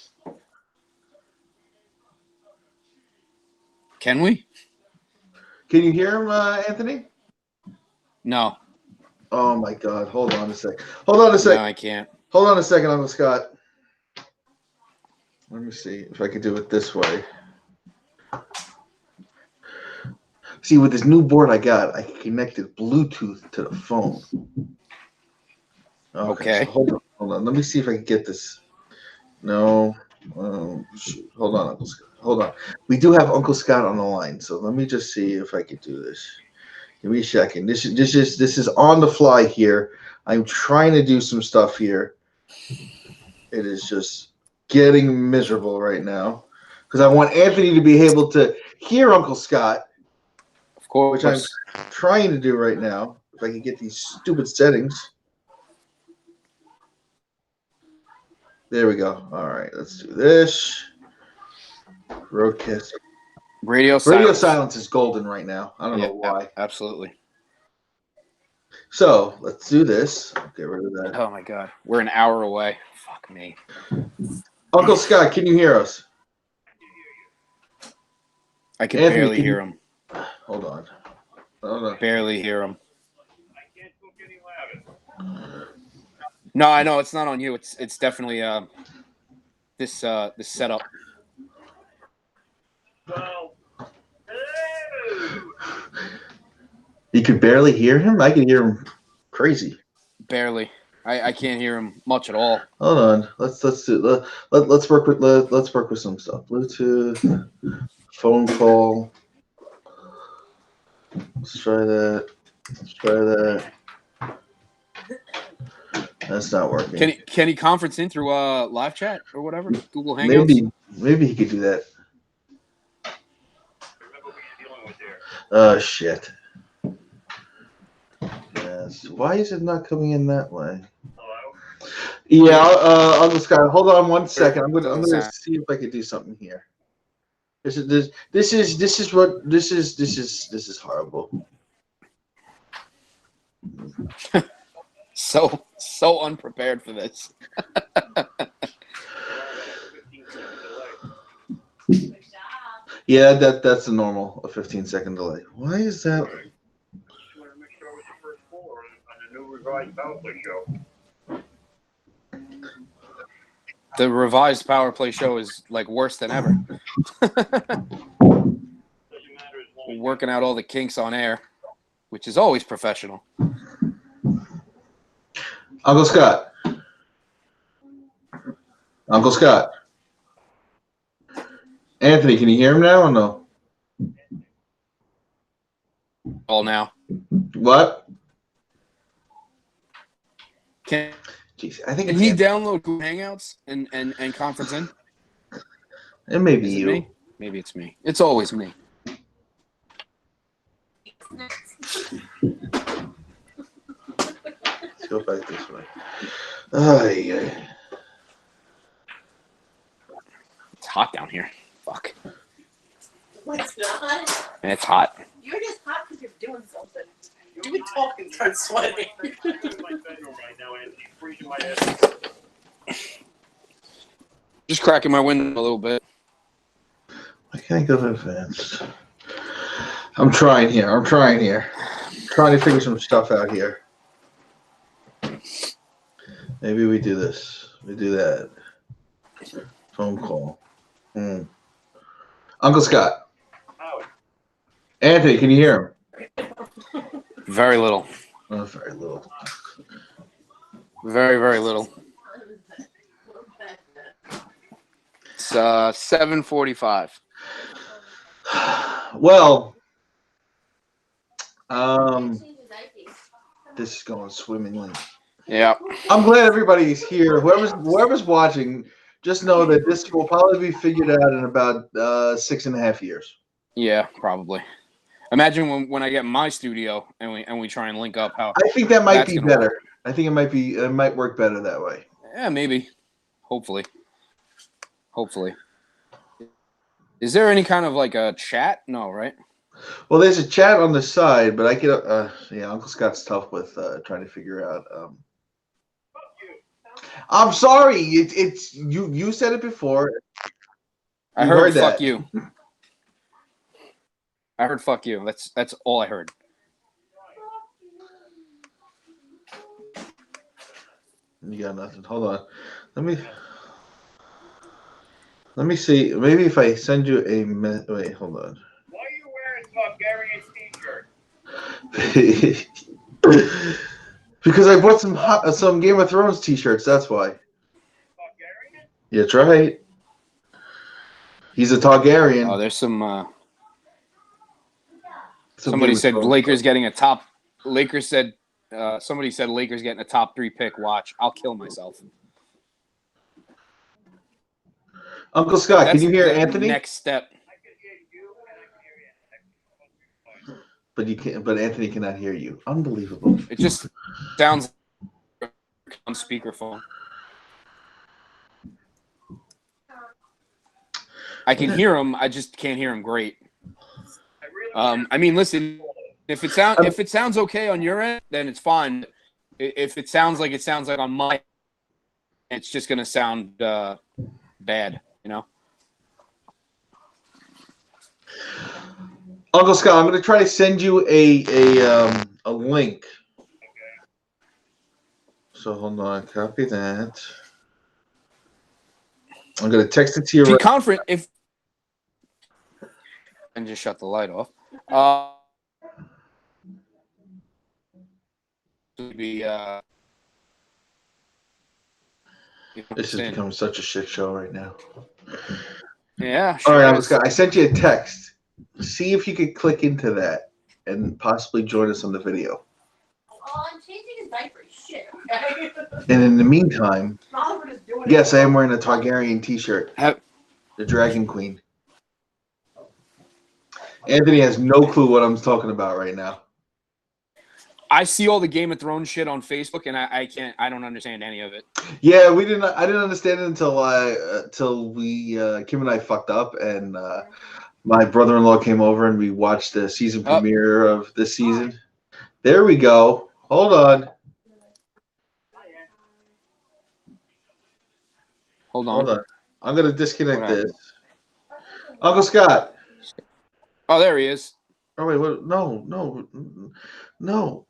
Can we? Can you hear him, Anthony? No. Oh my God! Hold on a second. No, I can't. Hold on a second, Uncle Scott. Let me see if I can do it this way. See, with this new board I got, I connected Bluetooth to the phone. Okay. So hold on. Let me see if I can get this. No. Shoot. Hold on, Uncle Scott. Hold on. We do have Uncle Scott on the line, so let me just see if I can do this. Give me a second. This is on the fly here. I'm trying to do some stuff here. It is just getting miserable right now because I want Anthony to be able to hear Uncle Scott, of course, which I'm trying to do right now. If I can get these stupid settings. There we go. All right, let's do this. Broadcast. Radio silence is golden right now. I don't know why. Absolutely. So let's do this. Get rid of that. Oh my God, we're an hour away. Fuck me. Uncle Scott, can you hear us? I can barely hear him. Hold on. Barely hear him. No, I know it's not on you. It's definitely this setup. You could barely hear him. I can hear him crazy. Barely. I can't hear him much at all. Hold on. Let's work with some stuff. Bluetooth, phone call. Let's try that. Let's try that. That's not working. Can he conference in through live chat or whatever? Google Hangouts? Maybe he could do that. Shit. Yes. Why is it not coming in that way? Yeah, I'll just hold on 1 second. I'm gonna see if I can do something here. This is horrible. So unprepared for this. Yeah, that's a normal 15-second delay. Why is that? Just want to make sure it's the first floor on the new revised Power Play show. The revised Power Play show is like worse than ever. Working out all the kinks on air, which is always professional. Uncle Scott. Uncle Scott. Anthony, can you hear him now or no? All now. What? Jeez, I think can he download Google Hangouts and conference in? It may be you. Me? Maybe it's me. It's always me. Let's go back this way. Yeah. It's hot down here. Fuck. It's not. It's hot. You're just hot because you're doing something. You would talk and start sweating. Just cracking my window a little bit. I can't go to advanced. I'm trying here. I'm trying to figure some stuff out here. Maybe we do this. We do that. Phone call. Uncle Scott. Anthony, can you hear him? Very little. Oh, very little. Very, very little. It's 7:45. Well, this is going swimmingly. Yeah. I'm glad everybody's here. Whoever's watching, just know that this will probably be figured out in about 6.5 years. Yeah, probably. Imagine when I get my studio and we try and link up. How I think that might be better. Work. I think it might work better that way. Yeah, maybe. Hopefully. Is there any kind of like a chat? No, right? Well, there's a chat on the side, but I get Uncle Scott's tough with trying to figure out. I'm sorry. It's you. You said it before. I heard fuck you. I heard fuck you. That's all I heard. You got nothing. Hold on. Let me see. Maybe if I send you a wait, hold on. Why are you wearing Targaryen t-shirt? Because I bought some Game of Thrones t-shirts. That's why. Targaryen? Yeah, that's right. He's a Targaryen. Oh, there's some. Somebody said Lakers getting a top. Lakers said. Somebody said Lakers getting a top 3 pick. Watch, I'll kill myself. Uncle Scott, can you hear Anthony? Next step. But you can't. But Anthony cannot hear you. Unbelievable. It just sounds on speakerphone. I can hear him. I just can't hear him great. I mean, listen. If it sounds okay on your end, then it's fine. If it sounds like on my, it's just gonna sound bad, you know. Uncle Scott, I'm gonna try to send you a link. So hold on, copy that. I'm gonna text it to you. And just shut the light off. be. This is becoming such a shit show right now. Yeah. All Sure right, is. I sent you a text. See if you could click into that and possibly join us on the video. Oh, I'm changing his diaper. Shit. Okay. And in the meantime, Oliver is doing yes, it. I am wearing a Targaryen T-shirt, Have, the Dragon Queen. Anthony has no clue what I'm talking about right now. I see all the Game of Thrones shit on Facebook, and I don't understand any of it. Yeah, I didn't understand it until Kim and I fucked up, and my brother-in-law came over and we watched the season premiere of this season. There we go. Hold on. Hold on. I'm gonna disconnect this. Uncle Scott. Oh, there he is. Oh wait, what? No.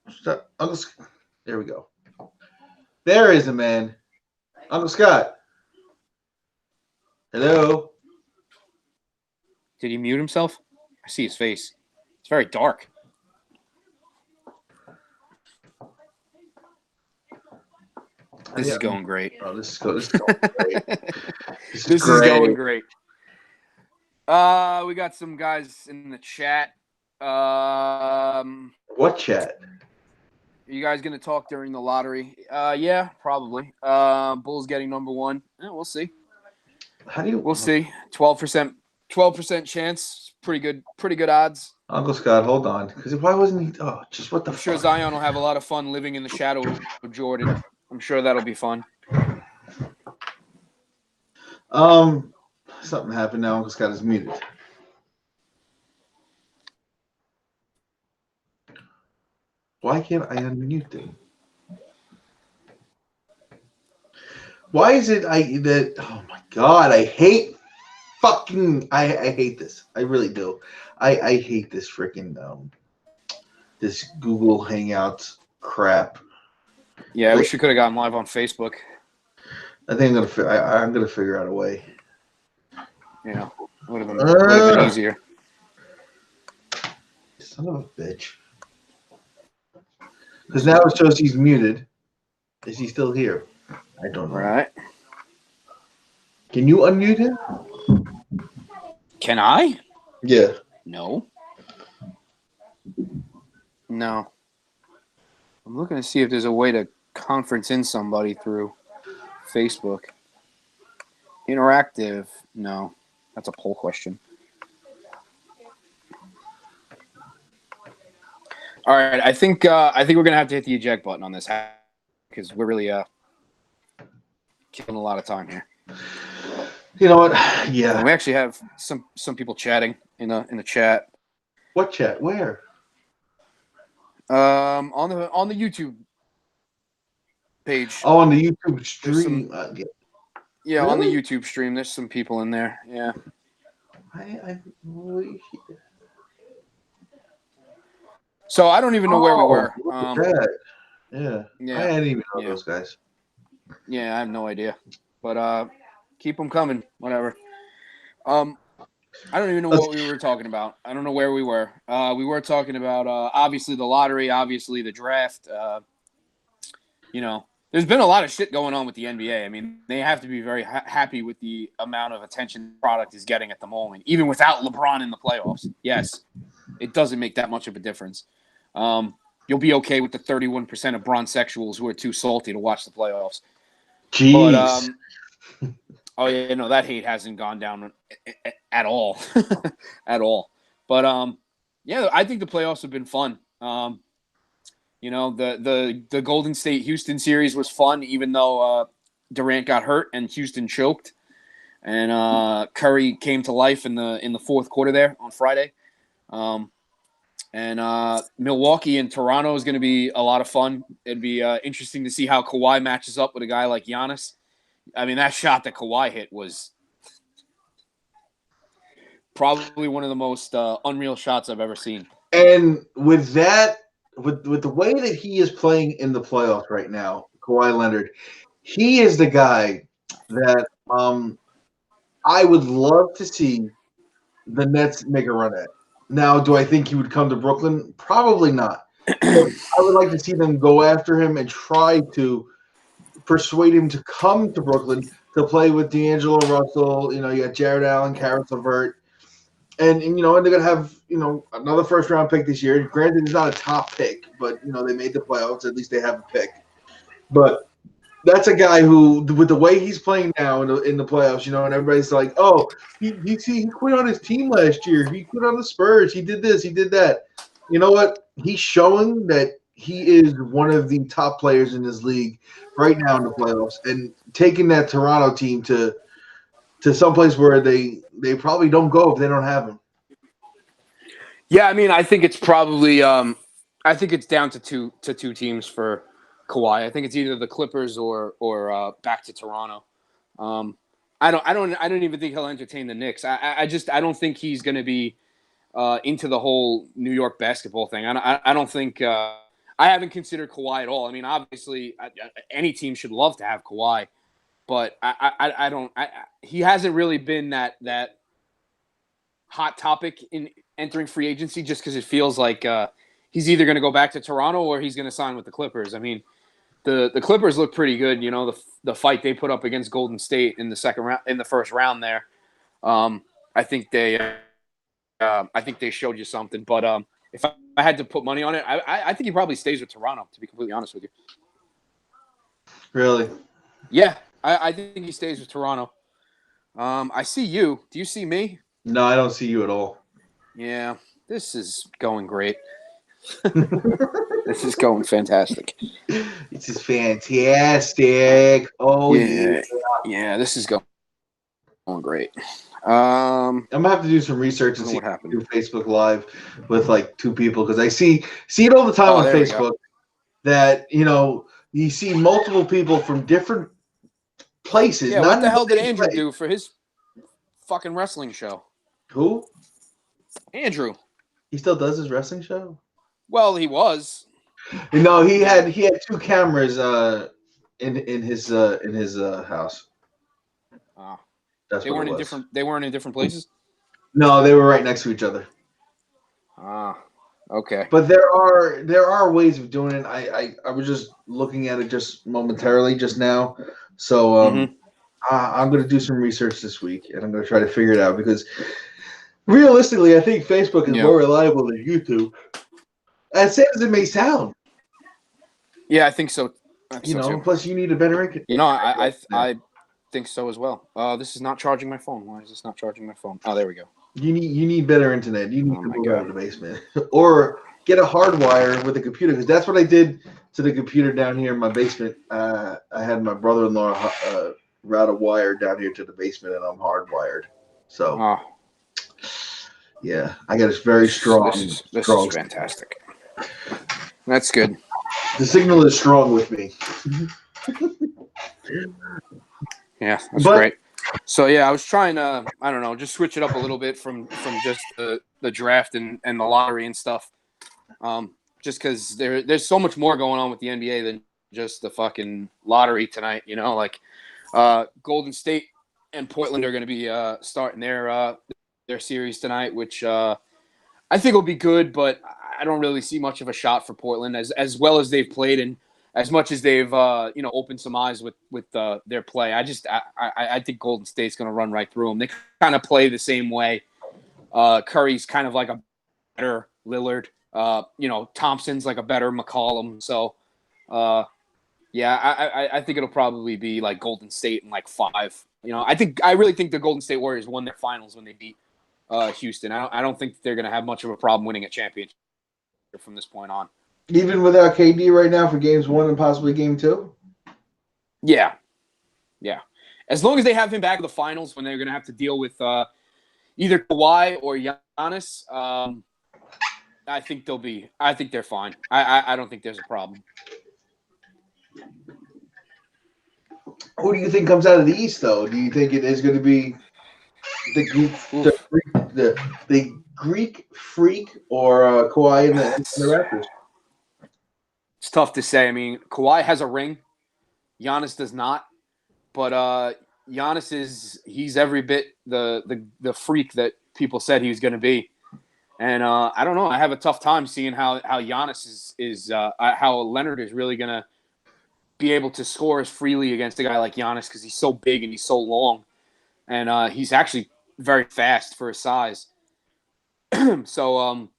Stop. Uncle Scott. There we go. There is a man. Uncle Scott. Hello. Did he mute himself? I see his face. It's very dark. This is going great. Oh, this is going great. This is going great. We got some guys in the chat. What chat? Are you guys gonna talk during the lottery? Yeah, probably. Bulls getting number one. Yeah, we'll see. We'll see. 12% chance. Pretty good odds. Uncle Scott, hold on. Because why wasn't he? Oh, just what the fuck? I'm sure Zion will have a lot of fun living in the shadow of Jordan. I'm sure that'll be fun. Something happened now. Uncle Scott is muted. Why can't I unmute them? Why is it oh my god, I hate I hate this. I really do. I hate this freaking this Google Hangouts crap. Yeah, I wish we could have gotten live on Facebook. I think I'm gonna figure out a way. Yeah, would have been easier. Son of a bitch. Because now it shows he's muted. Is he still here? I don't know. Right. Can you unmute him? Can I? Yeah. No. No. I'm looking to see if there's a way to conference in somebody through Facebook. Interactive. No. That's a poll question. All right, I think we're gonna have to hit the eject button on this because we're really killing a lot of time here. You know what? Yeah. And we actually have some people chatting in the chat. What chat? Where? On the YouTube page. Oh, on the YouTube stream. Yeah, really? On the YouTube stream, there's some people in there. Yeah. So I don't even know where we were. Yeah. I didn't even know those guys. Yeah, I have no idea. But keep them coming. Whatever. I don't even know what we were talking about. I don't know where we were. We were talking about obviously the lottery, obviously the draft. There's been a lot of shit going on with the NBA. I mean, they have to be very happy with the amount of attention the product is getting at the moment, even without LeBron in the playoffs. Yes, it doesn't make that much of a difference. You'll be okay with the 31% of bronzexuals who are too salty to watch the playoffs. Jeez. But, oh, yeah, no, that hate hasn't gone down at all. At all. But, yeah, I think the playoffs have been fun. The Golden State Houston series was fun, even though Durant got hurt and Houston choked, and Curry came to life in the fourth quarter there on Friday. And Milwaukee and Toronto is going to be a lot of fun. It'd be interesting to see how Kawhi matches up with a guy like Giannis. I mean, that shot that Kawhi hit was probably one of the most unreal shots I've ever seen. And with that, with the way that he is playing in the playoffs right now, Kawhi Leonard, he is the guy that I would love to see the Nets make a run at. Now, do I think he would come to Brooklyn? Probably not. So I would like to see them go after him and try to persuade him to come to Brooklyn to play with D'Angelo Russell. You know, you got Jared Allen, Karis LeVert, and they're gonna have another first round pick this year. Granted, it's not a top pick, but they made the playoffs. At least they have a pick. But that's a guy who, with the way he's playing now in the playoffs, and everybody's like, oh, he quit on his team last year. He quit on the Spurs. He did this. He did that. You know what? He's showing that he is one of the top players in this league right now in the playoffs, and taking that Toronto team to someplace where they probably don't go if they don't have him. Yeah, I mean, I think it's probably I think it's down to two teams for Kawhi. I think it's either the Clippers or back to Toronto. I don't even think he'll entertain the Knicks. I don't think he's going to be into the whole New York basketball thing. I don't think I haven't considered Kawhi at all. I mean, obviously, any team should love to have Kawhi, but I don't. He hasn't really been that hot topic in entering free agency, just because it feels like he's either going to go back to Toronto or he's going to sign with the Clippers. I mean, the Clippers look pretty good. You know, the fight they put up against Golden State in the first round there. I think they showed you something. But if I had to put money on it, I think he probably stays with Toronto, to be completely honest with you. Really? Yeah, I think he stays with Toronto. I see you. Do you see me? No, I don't see you at all. Yeah, this is going great. This is going fantastic. This is fantastic. Oh yeah, this is going great. I'm gonna have to do some research and see what happened. Do Facebook Live with like two people, because I see it all the time on Facebook that you see multiple people from different places. Yeah, what the hell did Andrew do for his fucking wrestling show? Who? Andrew. He still does his wrestling show? Well, he was. No, he had two cameras in his house. Oh. That's they weren't in different. They weren't in different places. No, they were right next to each other. Ah, okay. But there are ways of doing it. I was just looking at it just momentarily just now, so I'm going to do some research this week, and I'm going to try to figure it out, because realistically, I think Facebook is more reliable than YouTube. As sad as it may sound. Yeah, I think so. Plus you need a better internet. I think so as well. This is not charging my phone. Why is this not charging my phone? Oh, there we go. You need better internet. You need to move out of the basement, or get a hard wire with a computer, because that's what I did to the computer down here in my basement. I had my brother-in-law route a wire down here to the basement, and I'm hardwired. So, yeah, I got a very strong. This is fantastic. That's good. The signal is strong with me. Yeah, that's great. So yeah, I was trying to, I don't know, just switch it up a little bit from just the draft and the lottery and stuff. Just because there's so much more going on with the NBA than just the fucking lottery tonight. Like Golden State and Portland are going to be starting their series tonight, which I think will be good, but I don't really see much of a shot for Portland as well as they've played and as much as they've opened some eyes with their play. I think Golden State's going to run right through them. They kind of play the same way. Curry's kind of like a better Lillard. Thompson's like a better McCollum. So, I think it'll probably be like Golden State in like 5. I really think the Golden State Warriors won their finals when they beat Houston. I don't think they're going to have much of a problem winning a championship from this point on. Even without KD right now for games 1 and possibly game 2? Yeah. As long as they have him back in the finals when they're going to have to deal with either Kawhi or Giannis, I think they're fine. I don't think there's a problem. Who do you think comes out of the East, though? Do you think it is going to be the Greek Freak or Kawhi and the Raptors? It's tough to say. I mean, Kawhi has a ring. Giannis does not. But Giannis he's every bit the freak that people said he was going to be. And I don't know. I have a tough time seeing how Giannis is how Leonard is really going to be able to score as freely against a guy like Giannis because he's so big and he's so long. And he's actually very fast for his size. So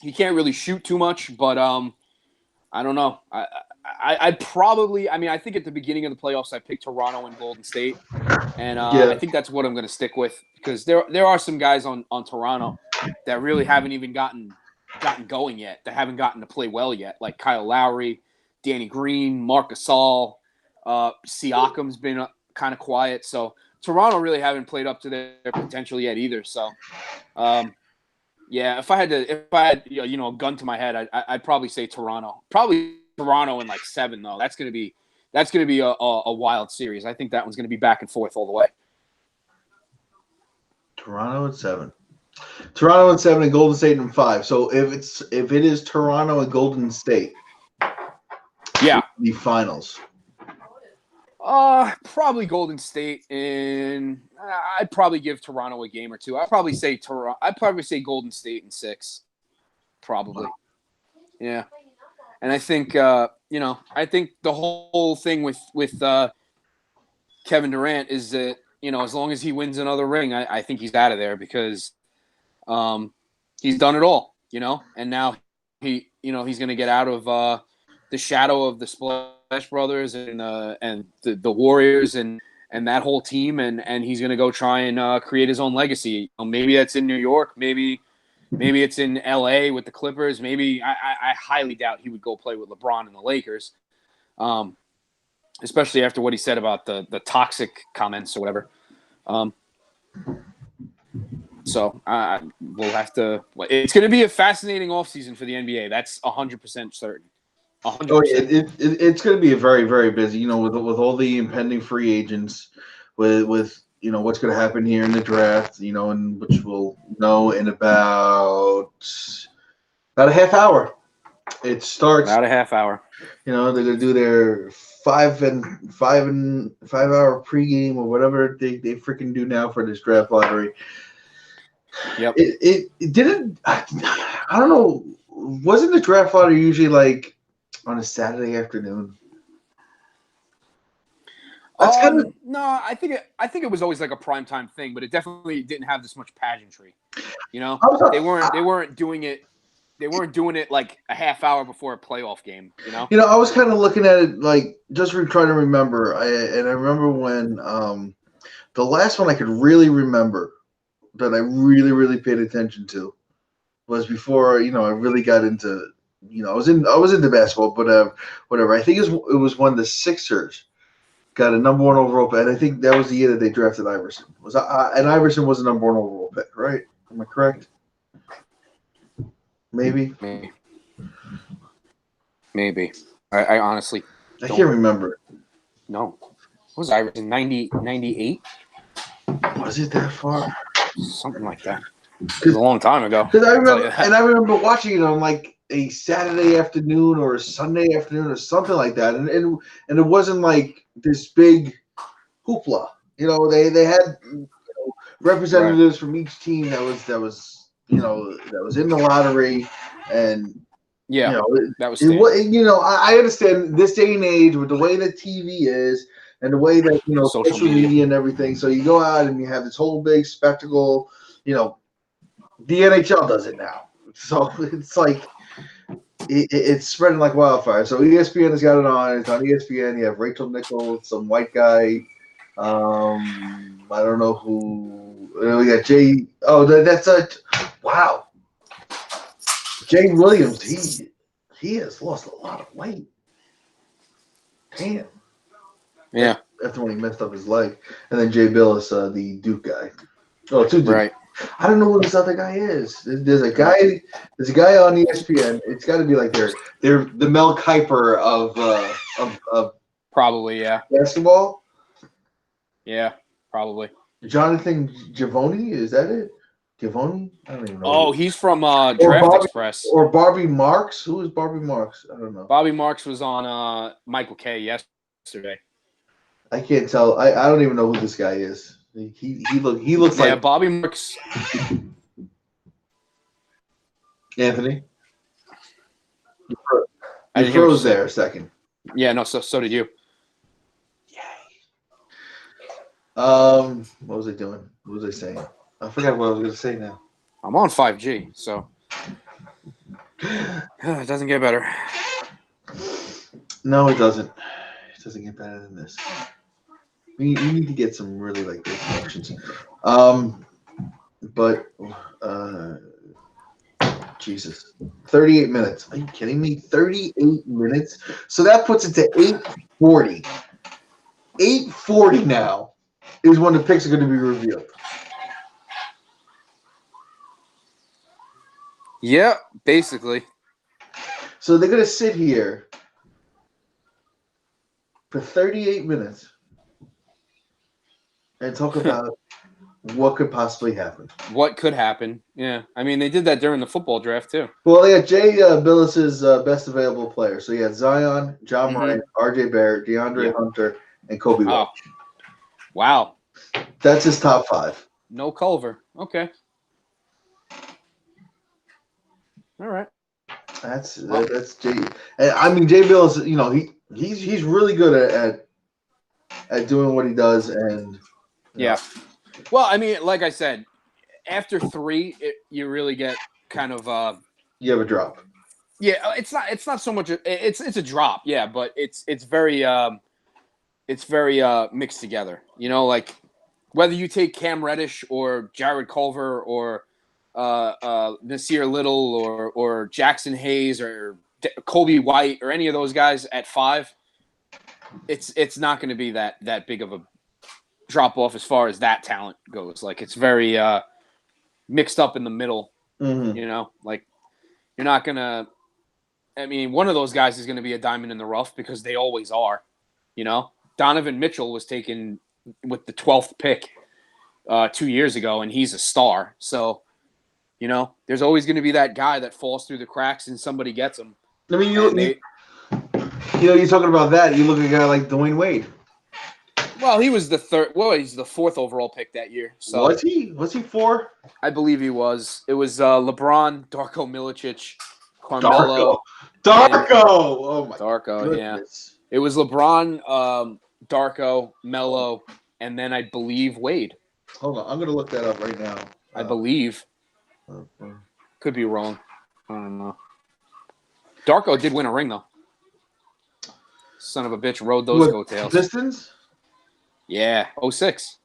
he can't really shoot too much, but I don't know. I'd probably – I mean, I think at the beginning of the playoffs I picked Toronto and Golden State. And I think that's what I'm going to stick with because there are some guys on Toronto that really haven't even gotten going yet, that haven't gotten to play well yet, like Kyle Lowry, Danny Green, Marc Gasol. Siakam's been kind of quiet. So Toronto really haven't played up to their potential yet either. So, yeah, if I had a gun to my head, I'd probably say Toronto. Probably Toronto in like 7 though. That's gonna be a wild series. I think that one's gonna be back and forth all the way. Toronto at 7. Toronto at 7 and Golden State in 5. So if it is Toronto and Golden State, yeah, the finals. Probably Golden State, and I'd probably give Toronto a game or two. I'd probably say Golden State in 6, probably. Yeah, and I think I think the whole thing with Kevin Durant is that as long as he wins another ring, I think he's out of there because he's done it all, and now he's going to get out of the shadow of the Splash Brothers and the Warriors and that whole team, and he's going to go try and create his own legacy. Maybe that's in New York, maybe it's in LA with the Clippers. Maybe I highly doubt he would go play with LeBron and the Lakers, especially after what he said about the toxic comments or whatever. So we'll have to. It's going to be a fascinating offseason for the NBA. That's 100% certain. 100%. Oh, yeah, it's going to be a very, very busy. With all the impending free agents, with what's going to happen here in the draft. And which we'll know in about a half hour. It starts about a half hour. They're going to do their 5 hour pregame or whatever they freaking do now for this draft lottery. Yep. It didn't. I don't know. Wasn't the draft lottery usually like on a Saturday afternoon? No, I think it was always like a primetime thing, but it definitely didn't have this much pageantry. They weren't doing it. They weren't doing it like a half hour before a playoff game. I was kind of looking at it like just trying to remember. I remember when the last one I could really remember that I really, really paid attention to was before I really got into I was into basketball, but whatever. I think it was when the Sixers got a number 1 overall pick, and I think that was the year that they drafted Iverson. And Iverson was a number 1 overall pick, right? Am I correct? Maybe. I honestly I can't remember. No. What was Iverson? 98? Was it that far? Something like that. It was a long time ago. Because I remember watching it on like a Saturday afternoon or a Sunday afternoon or something like that, and it wasn't like this big hoopla. They had representatives from each team that was in the lottery, and that was. I understand this day and age with the way that TV is and the way that social media and everything. So you go out and you have this whole big spectacle. The NHL does it now, so it's like it's spreading like wildfire. So ESPN has got it on. It's on ESPN. You have Rachel Nichols, some white guy. I don't know who. We got Jay. Oh, that's a wow. Jay Williams. He has lost a lot of weight. Damn. Yeah. After when he messed up his leg, and then Jay Billis, the Duke guy. Oh, 2 Duke. Right. I don't know who this other guy is. There's a guy on ESPN. It's got to be like they're the Mel Kiper of probably, yeah, basketball. Yeah, probably. Jonathan Givony, is that it? Givony? I don't even know. Oh, he's from Draft Express. Or Bobby Marks. Who is Bobby Marks? I don't know. Bobby Marks was on Michael K yesterday. I can't tell. I don't even know who this guy is. He looks like Bobby Marks. Anthony, you I didn't hear what you froze said. there a second. Yeah, no, so did you. What was I doing? What was I saying? I forgot what I was going to say now. I'm on 5G, so it doesn't get better. No, it doesn't. It doesn't get better than this. We need to get some really like good connections. But Jesus, 38 minutes. Are you kidding me? 38 minutes. So that puts it to 8:40. 8:40 now is when the picks are going to be revealed. Yeah, basically. So they're going to sit here for 38 minutes and talk about what could possibly happen. What could happen? Yeah, I mean they did that during the football draft too. Well, they got Jay Billis's best available player. So you got Zion, John Morant, R.J. Barrett, DeAndre Hunter, and Kobe White. Wow. That's his top 5. No Culver. Okay. All right. That's Jay. And I mean, Jay Billis. You know, he's really good at doing what he does. And yeah. Well, I mean, like I said, after 3, you really get kind of you have a drop. Yeah, it's not so much. It's a drop. Yeah, but it's very mixed together. You know, like whether you take Cam Reddish or Jared Culver or Nasir Little or Jackson Hayes or Kobe White or any of those guys at 5, it's not going to be that big of a drop off as far as that talent goes. Like it's very mixed up in the middle. Mm-hmm. You know, like you're not gonna. I mean, one of those guys is going to be a diamond in the rough because they always are. You know, Donovan Mitchell was taken with the 12th pick 2 years ago, and he's a star. So, you know, there's always going to be that guy that falls through the cracks and somebody gets him. I mean, you're talking about that. You look at a guy like Dwayne Wade. Well, he was the 3rd. Well, he's the 4th overall pick that year. So was he? Was he 4? I believe he was. It was LeBron, Darko Milicic, Carmelo. Darko. Oh my Darko, goodness. Yeah. It was LeBron, Darko, Melo, and then I believe Wade. Hold on, I'm gonna look that up right now. I believe. Could be wrong. I don't know. Darko did win a ring though. Son of a bitch rode those coattails. Pistons? Yeah, 06.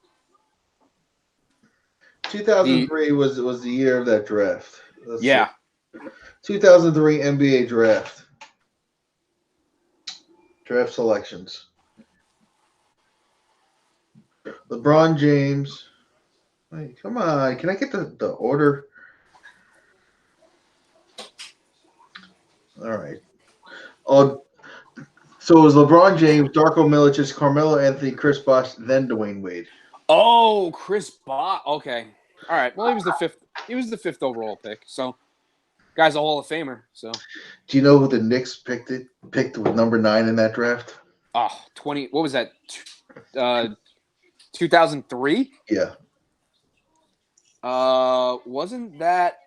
2003 was the year of that draft. Yeah. 2003 NBA draft. Draft selections. LeBron James. Hey, come on. Can I get the order? All right. Oh, so it was LeBron James, Darko Milicic, Carmelo Anthony, Chris Bosh, then Dwayne Wade. Oh, Chris Bosh. Okay. All right. Well, he was the 5th. He was the 5th overall pick. So, guy's a Hall of Famer. So. Do you know who the Knicks picked with number 9 in that draft? Oh, 20. What was that? 2003? Yeah. Wasn't that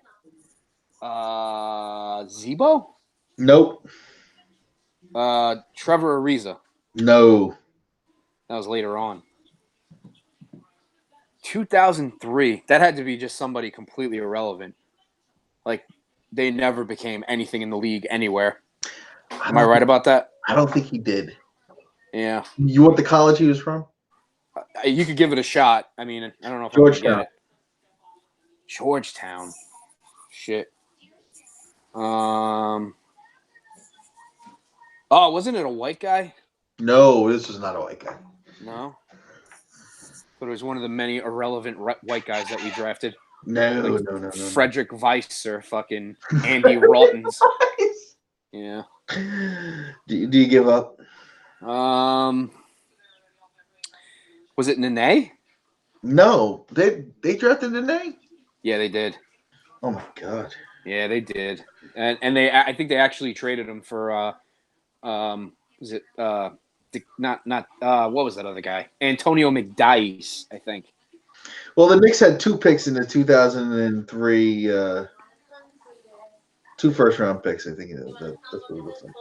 Zebo? Nope. Trevor Ariza. No. That was later on. 2003. That had to be just somebody completely irrelevant. Like, they never became anything in the league anywhere. Am I right about that? I don't think he did. Yeah. You want the college he was from? You could give it a shot. I mean, I don't know if Georgetown. I can get it. Georgetown. Shit. Oh, wasn't it a white guy? No, this was not a white guy. No. But it was one of the many irrelevant white guys that we drafted. No. Frederick Weiss or fucking Andy Rottens. Yeah. Do you give up? Was it Nene? No. They drafted Nene? Yeah, they did. Oh my god. Yeah, they did. And I think they actually traded him for what was that other guy? Antonio McDyess, I think. Well, the Knicks had 2 picks in the 2003 2 first-round picks, I think. That's what it looks like.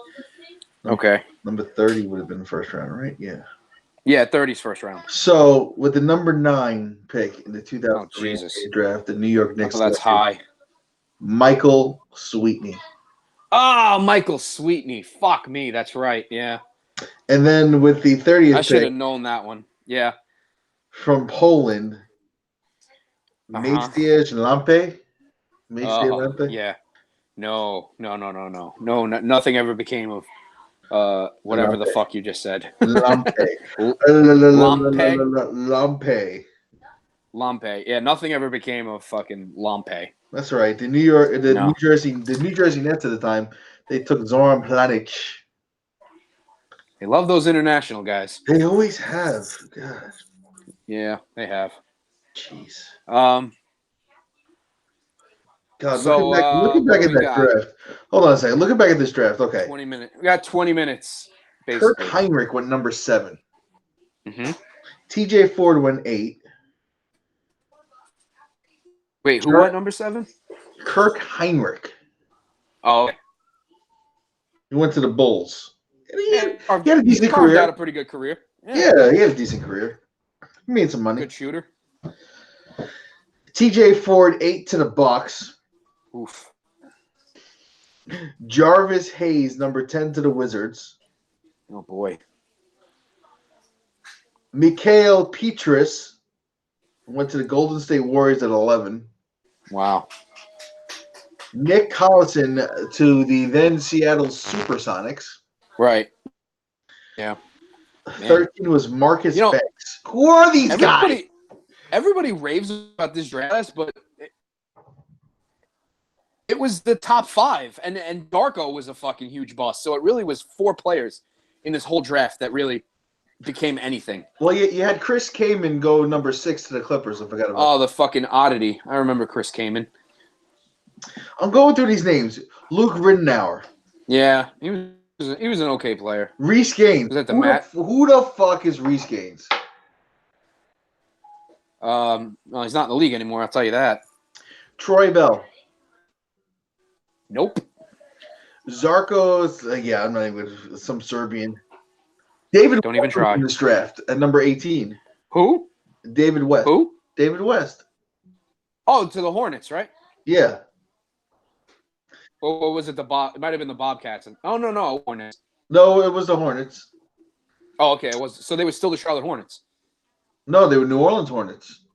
Okay. Number 30 would have been the first round, right? Yeah. Yeah, 30's first round. So with the number 9 pick in the 2003 Jesus. draft, the New York Knicks Oh, that's selected high. Michael Sweetney. Oh, Michael Sweetney. Fuck me. That's right. Yeah. And then with the 30th I should pick have known that one. Yeah. from Poland, Maciej Lampe. Maciej Lampe? Yeah. No. Nothing ever became of whatever the fuck you just said. Lampe. Lampe. Lampe. Yeah, nothing ever became of fucking Lampe. That's right. The New Jersey Nets at the time, they took Zoran Planic. They love those international guys. They always have. God. Yeah, they have. Jeez. God, So, looking back at that draft. Hold on a second. Looking back at this draft, okay. 20 minutes. We got 20 minutes, Kirk basically. Heinrich went number 7. Mm-hmm. TJ Ford went 8. Wait, who went number 7? Kirk Heinrich. Oh, okay. He went to the Bulls. He had a He decent carved career. out a pretty good career. Yeah, he had a decent career. He made some money. Good shooter. TJ Ford 8 to the Bucks. Oof. Jarvis Hayes number 10 to the Wizards. Oh boy. Mikhail Petrus went to the Golden State Warriors at 11. Wow. Nick Collison to the then Seattle Supersonics. Right. Yeah. 13 was Marcus Banks. Who are these guys? Everybody raves about this draft, but it was the top 5, and Darko was a fucking huge bust. So it really was 4 players in this whole draft that really became anything. Well, you had Chris Kaman go number 6 to the Clippers. I forgot about. Oh, the fucking oddity! I remember Chris Kaman. I'm going through these names. Luke Ridenour. Yeah, he was an okay player. Reese Gaines. Was that who the fuck is Reese Gaines? Well, he's not in the league anymore. I'll tell you that. Troy Bell. Nope. Zarkos. Yeah, I'm not even some Serbian. David. Don't even try. In this draft at number 18. Who? David West. Who? David West. Oh, to the Hornets, right? Yeah. Or was it the It might have been the Bobcats. Oh no, Hornets. No, it was the Hornets. Oh, okay. It was. So they were still the Charlotte Hornets. No, they were New Orleans Hornets.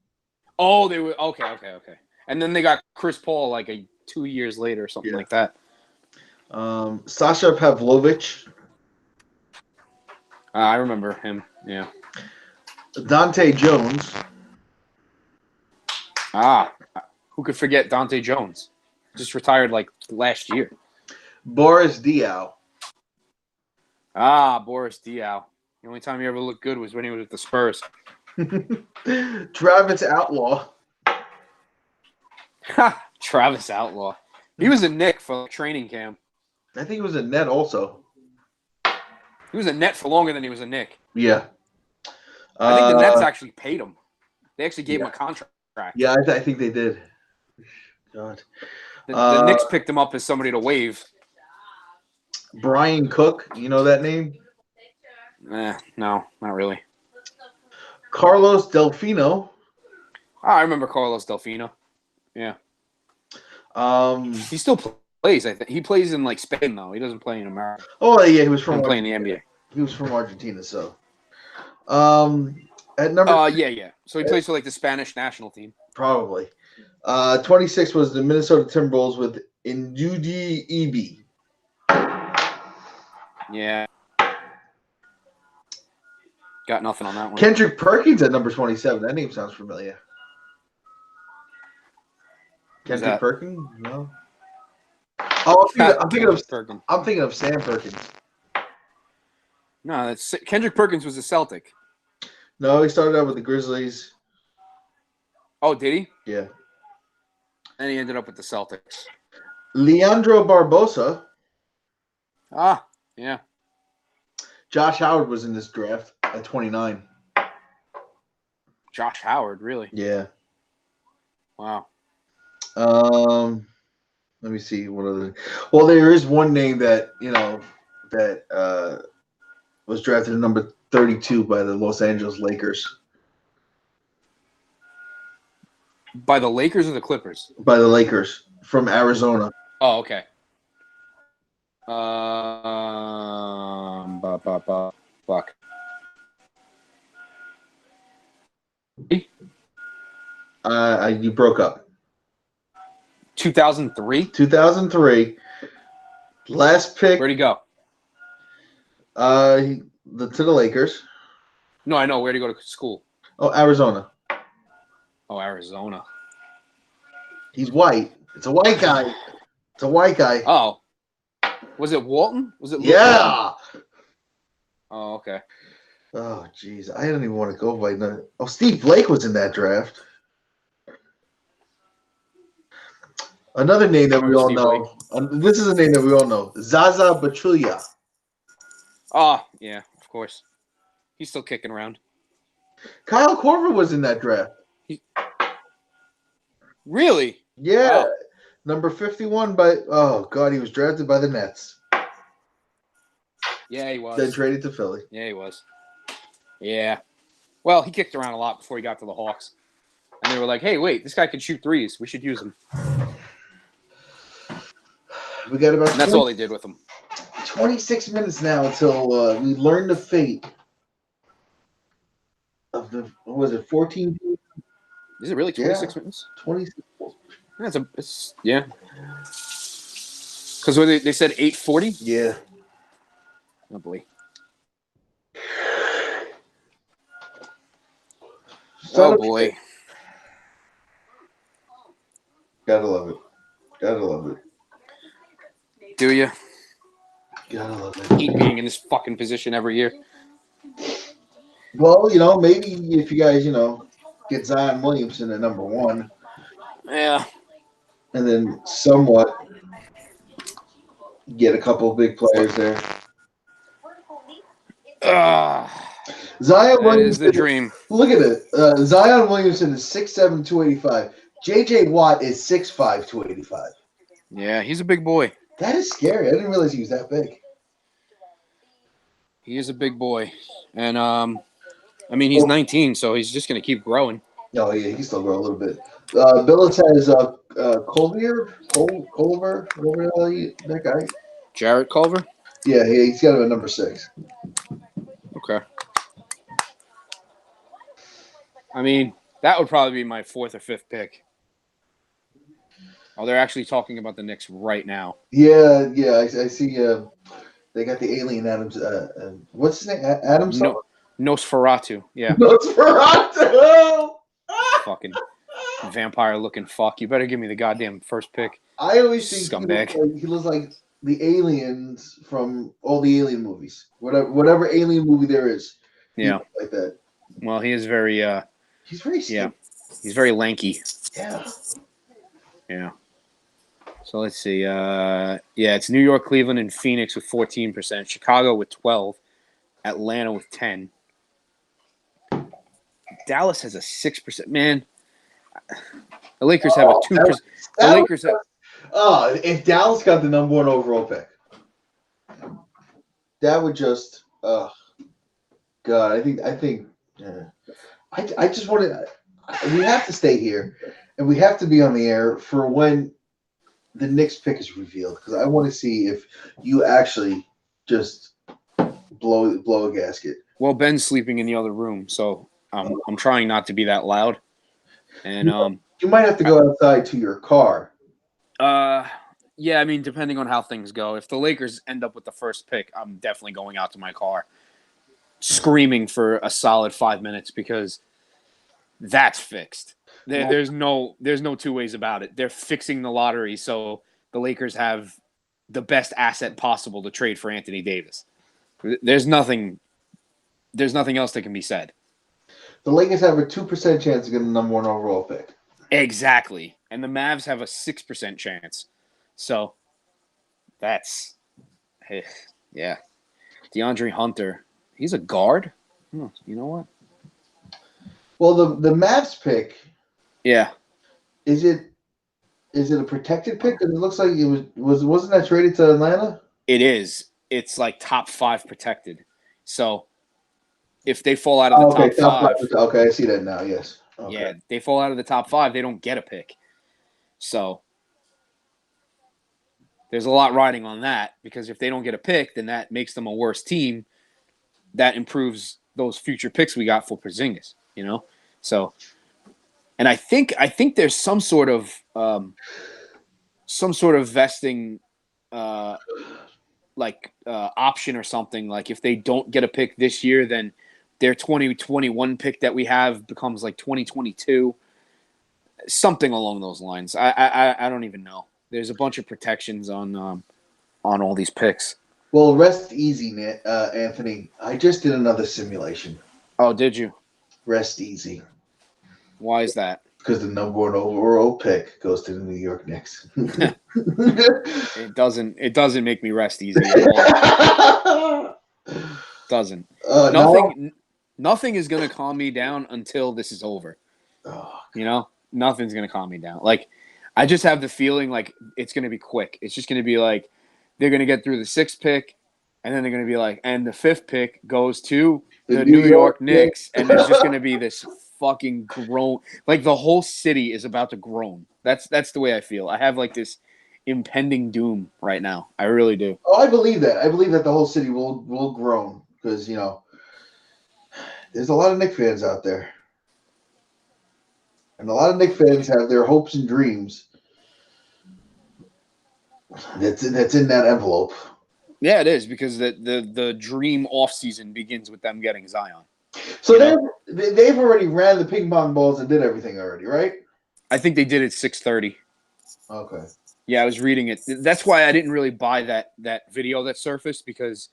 Oh, they were okay. And then they got Chris Paul like 2 years later or something like that. Sasha Pavlovich. I remember him. Yeah. Dante Jones. Who could forget Dante Jones? Just retired like last year. Boris Diaw. Boris Diaw. The only time he ever looked good was when he was with the Spurs. Travis Outlaw. Travis Outlaw. He was a Knick for training camp. I think it was a net also. He was a Net for longer than he was a Knick. Yeah. I think the Nets actually paid him. They actually gave him a contract. Yeah, I think they did. God. The Knicks picked him up as somebody to waive. Brian Cook, you know that name? No, not really. Carlos Delfino. I remember Carlos Delfino. Yeah. He still plays, I think. He plays in like Spain though. He doesn't play in America. Oh yeah, he was from playing the NBA. He was from Argentina, so. At number. Yeah. So he plays for like the Spanish national team. Probably. 26 was the Minnesota Timberwolves with Ndudi Ibi. Yeah. Got nothing on that one. Kendrick Perkins at number 27. That name sounds familiar. Kendrick Perkins? No. Oh, I'm thinking of Sam Perkins. No, Kendrick Perkins was a Celtic. No, he started out with the Grizzlies. Oh, did he? Yeah. And he ended up with the Celtics. Leandro Barbosa. Yeah. Josh Howard was in this draft at 29. Josh Howard, really? Yeah. Wow. Let me see one other. Well, there is one name that was drafted at number 32 by the Los Angeles Lakers. By the Lakers or the Clippers? By the Lakers from Arizona. Oh, okay. Fuck. You broke up. 2003. 2003. Last pick. Where'd he go? To the Lakers. No, I know. Where'd he go to school? Oh, Arizona. Oh, Arizona. He's white. It's a white guy. It's a white guy. Oh. Was it Walton? Was it Luke Yeah. Walton? Oh, okay. Oh, jeez. I don't even want to go by none. Oh, Steve Blake was in that draft. Another name that we all Steve know. This is a name that we all know. Zaza Pachulia. Oh, yeah, of course. He's still kicking around. Kyle Korver was in that draft. Really? Yeah. Wow. Number 51 by, oh, God, he was drafted by the Nets. Yeah, he was. Then traded to Philly. Yeah, he was. Yeah. Well, he kicked around a lot before he got to the Hawks. And they were like, hey, wait, this guy can shoot threes. We should use him. We got about And that's all they did with him. 26 minutes now until we learn the fate of the, what was it, 14? Is it really 26 minutes? 26. Yeah. Because they said 8:40? Yeah. Oh, boy. Oh, boy. Gotta love it. Gotta love it. Do you? Gotta love it. Hate being in this fucking position every year. Well, maybe if you guys, get Zion Williamson at number 1, Yeah. and then somewhat get a couple of big players there. Zion That Williamson is the dream. Look at it. Zion Williamson is 6'7", 285. J.J. Watt is 6'5", 285. Yeah, he's a big boy. That is scary. I didn't realize he was that big. He is a big boy. And, he's 19, so he's just going to keep growing. Oh, yeah, he can still grow a little bit. Billups has Culver, whatever the hell that guy. Jarrett Culver? Yeah, he's got him at number 6. Okay. That would probably be my 4th or 5th pick. Oh, they're actually talking about the Knicks right now. Yeah, I see. They got the alien Adams. What's his name? Adams? Nosferatu. Yeah. Nosferatu! Fucking vampire-looking fuck. You better give me the goddamn first pick. I always think Scumbag. he looks like the aliens from all the alien movies. Whatever alien movie there is. Yeah. Like that. Well, he is very he's very yeah. He's very lanky. Yeah. Yeah. So let's see. It's New York, Cleveland, and Phoenix with 14%. Chicago with 12%. Atlanta with 10%. Dallas has a 6%. Man, the Lakers have a 2%. The Lakers have. If Dallas got the number 1 overall pick, that would just. God, I think. I just want to. We have to stay here, and we have to be on the air for when the Knicks pick is revealed, because I want to see if you actually just blow a gasket. Well, Ben's sleeping in the other room, so I'm trying not to be that loud. And you might have to go outside to your car. Yeah, depending on how things go. If the Lakers end up with the first pick, I'm definitely going out to my car, screaming for a solid 5 minutes, because that's fixed. There's no 2 ways about it. They're fixing the lottery so the Lakers have the best asset possible to trade for Anthony Davis. There's nothing else that can be said. The Lakers have a 2% chance of getting the number 1 overall pick. Exactly. And the Mavs have a 6% chance. So that's, yeah. DeAndre Hunter, he's a guard? You know what? Well, the Mavs pick. Yeah. Is it Is it a protected pick? 'Cause it looks like wasn't that traded to Atlanta? It is. It's like top 5 protected. So if they fall out of the Okay, top 5, okay, I see that now. Yes. Okay. yeah, they fall out of the top 5, they don't get a pick. So there's a lot riding on that because if they don't get a pick, then that makes them a worse team. That improves those future picks we got for Porzingis, you know? So, and I think there's some sort of vesting option or something. Like if they don't get a pick this year, then their 2021 pick that we have becomes like 2022. Something along those lines. I don't even know. There's a bunch of protections on all these picks. Well, rest easy, Anthony. I just did another simulation. Oh, did you? Rest easy. Why is that? Because the number 1 overall pick goes to the New York Knicks. It doesn't make me rest easy at all. Doesn't. Nothing is gonna calm me down until this is over. Oh, you know, nothing's gonna calm me down. Like, I just have the feeling like it's gonna be quick. It's just gonna be like they're gonna get through the 6th pick, and then they're gonna be like, and the 5th pick goes to the New York Knicks, and there's just gonna be this fucking groan. Like the whole city is about to groan. That's the way I feel. I have like this impending doom right now. I really do. Oh, I believe that. I believe that the whole city will groan because there's a lot of Knicks fans out there, and a lot of Knicks fans have their hopes and dreams. That's in that envelope. Yeah, it is because the dream off season begins with them getting Zion. So they've already ran the ping pong balls and did everything already, right? I think they did it 6:30. Okay. Yeah, I was reading it. That's why I didn't really buy that video that surfaced because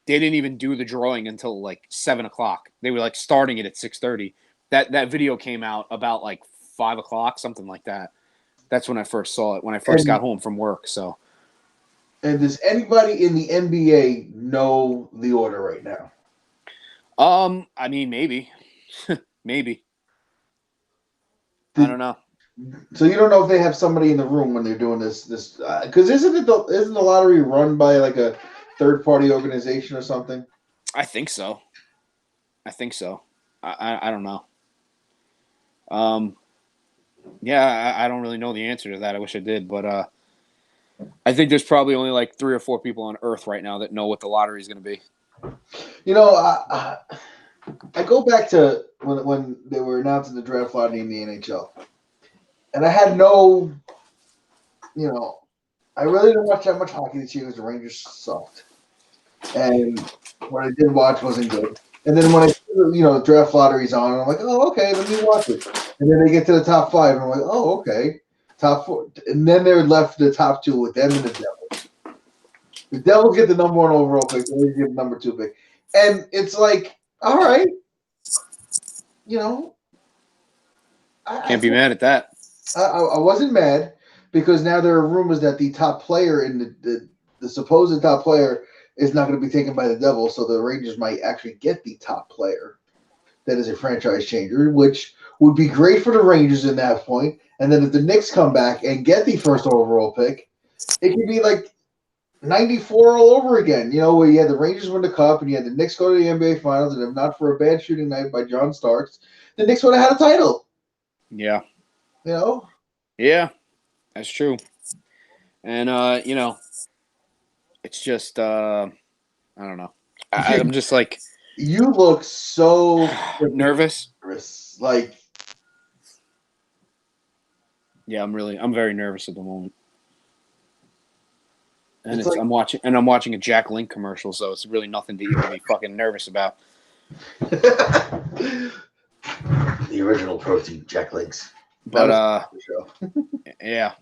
they didn't even do the drawing until like 7:00. They were like starting it at 6:30. That video came out about like 5:00, something like that. That's when I first saw it when I first got home from work. So. And does anybody in the NBA know the order right now? I mean, maybe, maybe. I don't know. So you don't know if they have somebody in the room when they're doing this because isn't the lottery run by like a third party organization or something? I think so. I don't know. Yeah, I don't really know the answer to that. I wish I did, but I think there's probably only like 3 or 4 people on Earth right now that know what the lottery is going to be. I go back to when they were announcing the draft lottery in the NHL, and I had no, I really didn't watch that much hockey this year because the Rangers sucked, and what I did watch wasn't good. And then when I see draft lottery's on, I'm like, oh, okay, let me watch it. And then they get to the top 5, and I'm like, oh, okay. Top 4, and then they're left the top 2 with them and the Devils. The Devils get the number 1 overall pick, and they get the number 2 pick, and it's like, all right, Can't be mad at that. I wasn't mad because now there are rumors that the top player in the supposed top player is not going to be taken by the Devils, so the Rangers might actually get the top player that is a franchise changer, which would be great for the Rangers in that point. And then if the Knicks come back and get the first overall pick, it could be like 94 all over again, where you had the Rangers win the cup and you had the Knicks go to the NBA Finals, and if not for a bad shooting night by John Starks, the Knicks would have had a title. Yeah. Yeah, that's true. And, it's just, I don't know. I'm just like. You look so nervous. Like. Yeah, I'm very nervous at the moment. And I'm watching a Jack Link commercial, so it's really nothing to even be fucking nervous about. The original protein, Jack Links. But yeah.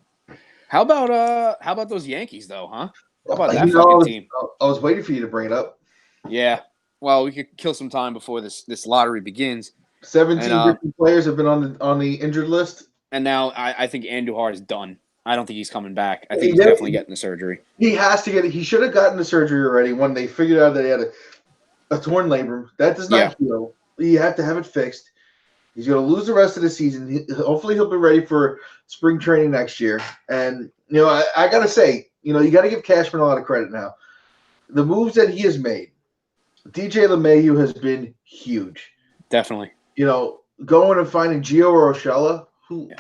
How about those Yankees though, huh? How about that fucking team? I was waiting for you to bring it up. Yeah. Well, we could kill some time before this lottery begins. 17 different players have been on the injured list. And now I think Andujar is done. I don't think he's coming back. I think he's definitely getting the surgery. He has to get it. He should have gotten the surgery already when they figured out that he had a torn labrum. That does not heal. You have to have it fixed. He's going to lose the rest of the season. Hopefully, he'll be ready for spring training next year. And I got to say, you got to give Cashman a lot of credit now. The moves that he has made, DJ LeMahieu has been huge. Definitely. Going and finding Gio Urshela, who?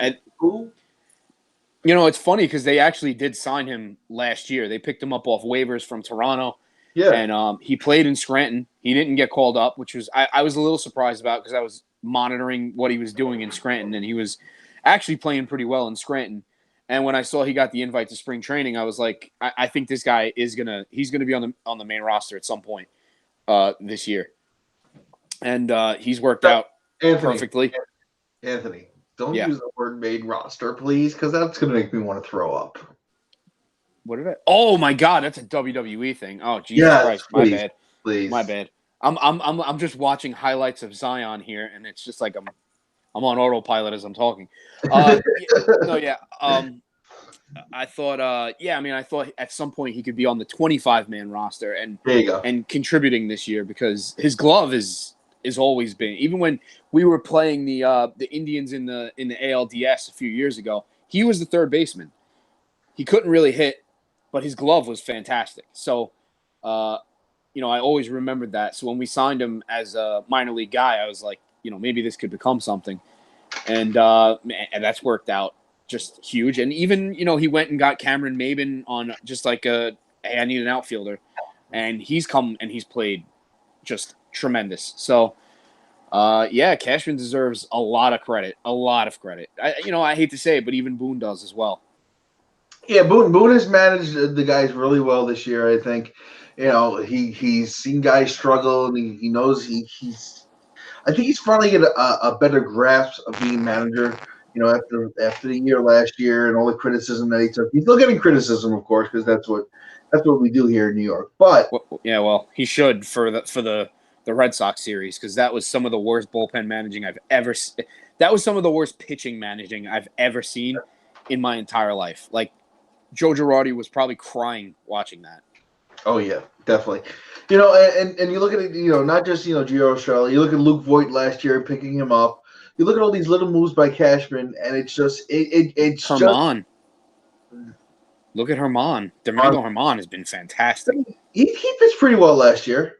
It's funny because they actually did sign him last year. They picked him up off waivers from Toronto. Yeah. And he played in Scranton. He didn't get called up, which was I was a little surprised about because I was monitoring what he was doing in Scranton, and he was actually playing pretty well in Scranton. And when I saw he got the invite to spring training, I was like, I think this guy he's gonna be on the main roster at some point this year. And he's worked out perfectly. Anthony, don't use the word main roster, please, because that's gonna make me want to throw up. What did I? Oh my God, that's a WWE thing. Oh Jesus Christ, my bad. Please, my bad. I'm just watching highlights of Zion here, and it's just like I'm on autopilot as I'm talking. I thought, I thought at some point he could be on the 25-man roster and there you go. And contributing this year because his glove is always been. Even when we were playing the Indians in the ALDS a few years ago, he was the third baseman. He couldn't really hit, but his glove was fantastic. So, I always remembered that. So when we signed him as a minor league guy, I was like, maybe this could become something. And that's worked out just huge. And even, he went and got Cameron Maben on just like hey, I need an outfielder. And he's come and he's played just tremendous. So, Cashman deserves a lot of credit. I hate to say it, but even Boone does as well. Yeah, Boone has managed the guys really well this year, I think. He's seen guys struggle, and he knows I think he's finally get a better grasp of being manager. After the year last year and all the criticism that he took, he's still getting criticism, of course, because that's what we do here in New York. But he should for the Red Sox series because that was some of the worst bullpen managing I've ever. That was some of the worst pitching managing I've ever seen in my entire life. Like Joe Girardi was probably crying watching that. Oh yeah, definitely. And you look at it, not just Gio Urshela. You look at Luke Voigt last year picking him up. You look at all these little moves by Cashman, and it's just it's Herman. Look at Herman. Domingo Herman has been fantastic. He pitched pretty well last year.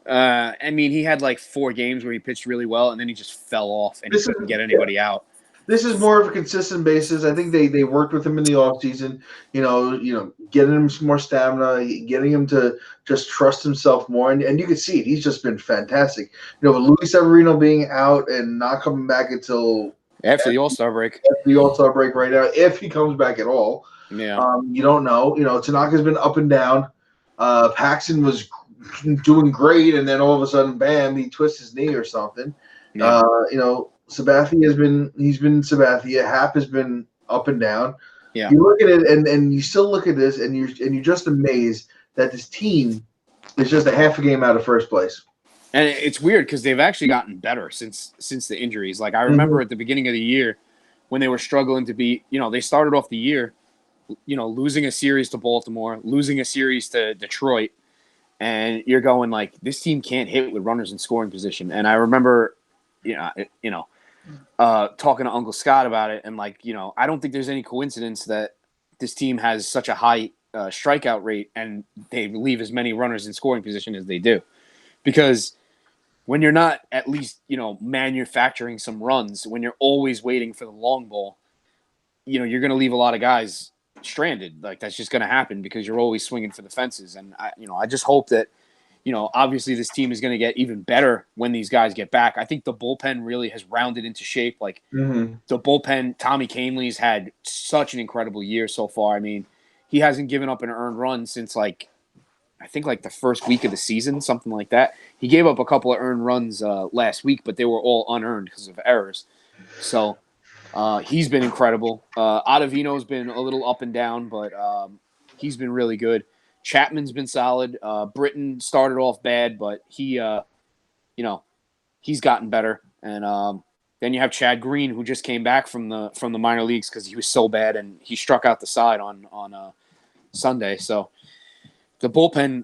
He had like 4 games where he pitched really well, and then he just fell off, and he couldn't get anybody out. This is more of a consistent basis. I think they worked with him in the offseason, getting him some more stamina, getting him to just trust himself more. And you can see it. He's just been fantastic. With Luis Severino being out and not coming back until after the All-Star break. After the All-Star break right now, if he comes back at all. Yeah. You don't know. Tanaka's been up and down. Paxton was doing great, and then all of a sudden, bam, he twists his knee or something. Yeah. Sabathia he's been Sabathia. Happ has been up and down. Yeah. You look at it and you still look at this and you're just amazed that this team is just a half a game out of first place. And it's weird because they've actually gotten better since the injuries. Like I remember at the beginning of the year when they were struggling to be, they started off the year, losing a series to Baltimore, losing a series to Detroit, and you're going like this team can't hit with runners in scoring position. And I remember, talking to Uncle Scott about it, and I don't think there's any coincidence that this team has such a high strikeout rate and they leave as many runners in scoring position as they do, because when you're not at least manufacturing some runs, when you're always waiting for the long ball, you're going to leave a lot of guys stranded. Like that's just going to happen because you're always swinging for the fences. And I just hope that. Obviously this team is going to get even better when these guys get back. I think the bullpen really has rounded into shape. Like the bullpen, Tommy Kahnle's had such an incredible year so far. I mean, he hasn't given up an earned run since I think the first week of the season, something like that. He gave up a couple of earned runs last week, but they were all unearned because of errors. So he's been incredible. Ottavino's been a little up and down, but he's been really good. Chapman's been solid. Britton started off bad, but he, he's gotten better. And then you have Chad Green, who just came back from the minor leagues because he was so bad, and he struck out the side on Sunday. So the bullpen,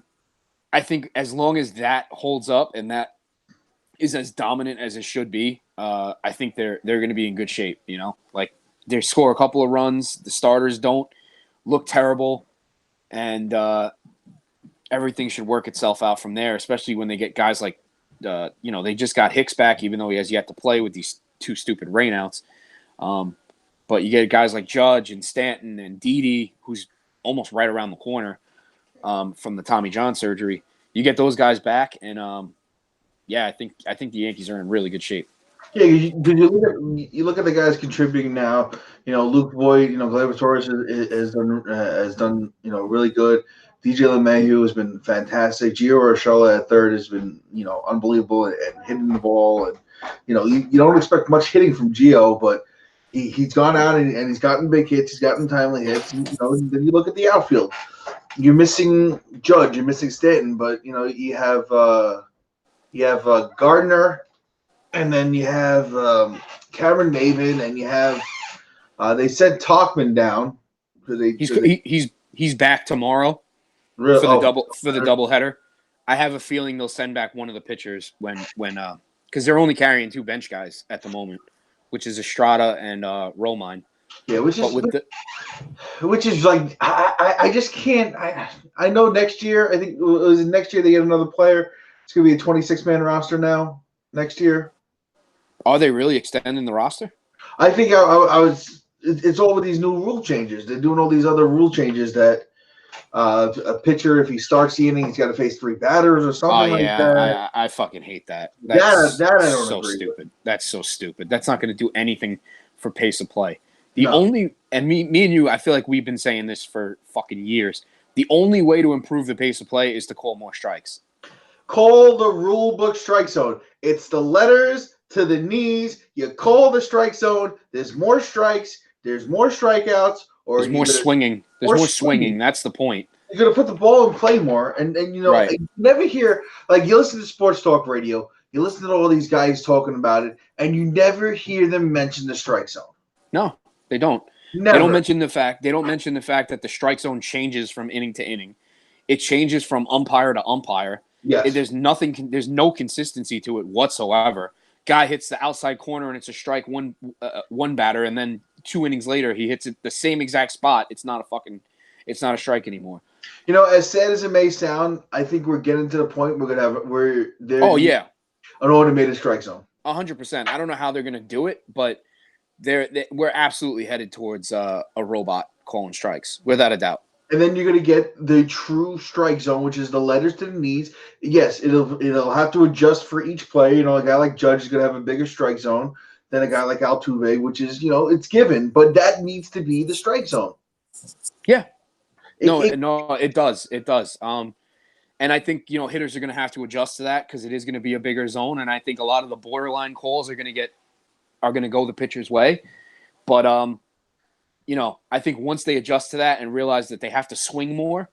I think, as long as that holds up and that is as dominant as it should be, I think they're going to be in good shape. Like they score a couple of runs, the starters don't look terrible, and everything should work itself out from there. Especially when they get guys like, they just got Hicks back, even though he has yet to play with these 2 stupid rainouts. But you get guys like Judge and Stanton and Didi, who's almost right around the corner from the Tommy John surgery. You get those guys back, and I think the Yankees are in really good shape. Yeah, you look at the guys contributing now. Luke Voigt, Gleyber Torres has done really good. DJ LeMahieu has been fantastic. Gio Urshela at third has been unbelievable and hitting the ball. And you don't expect much hitting from Gio, but he's gone out and he's gotten big hits. He's gotten timely hits. And, then you look at the outfield. You're missing Judge. You're missing Stanton, but you have Gardner, and then you have Cameron Maven, and you have they sent Tauchman down. He's back tomorrow for the doubleheader. I have a feeling they'll send back one of the pitchers when because they're only carrying 2 bench guys at the moment, which is Estrada and Romine. Yeah, which is like I just can't. I know next year. I think it was next year they get another player. It's gonna be a 26-man roster now next year. Are they really extending the roster? I think I was. It's all with these new rule changes. They're doing all these other rule changes that a pitcher, if he starts the inning, he's got to face 3 batters or something like that. I fucking hate that. That I don't so agree stupid. with. That's so stupid. That's not going to do anything for pace of play. Me and you, I feel like we've been saying this for fucking years. The only way to improve the pace of play is to call more strikes. Call the rule book strike zone. It's the letters to the knees. You call the strike zone. There's more strikes. There's more strikeouts. Or There's more swinging. There's more swinging. That's the point. You're going to put the ball in play more. And right. You never hear, like you listen to sports talk radio, you listen to all these guys talking about it, and you never hear them mention the strike zone. No, they don't. Never. They don't mention the fact that the strike zone changes from inning to inning. It changes from umpire to umpire. Yes. There's no consistency to it whatsoever. Guy hits the outside corner and it's a strike one batter, and then 2 innings later he hits it the same exact spot. It's not a strike anymore. As sad as it may sound, I think we're getting to the point where there's an automated strike zone. 100%. I don't know how they're going to do it, but we're absolutely headed towards a robot calling strikes, without a doubt. And then you're going to get the true strike zone, which is the letters to the knees. Yes, it'll have to adjust for each player. A guy like Judge is going to have a bigger strike zone than a guy like Altuve, which is, it's given. But that needs to be the strike zone. Yeah. It does. It does. And I think, hitters are going to have to adjust to that because it is going to be a bigger zone. And I think a lot of the borderline calls are going to go the pitcher's way. But, I think once they adjust to that and realize that they have to swing more,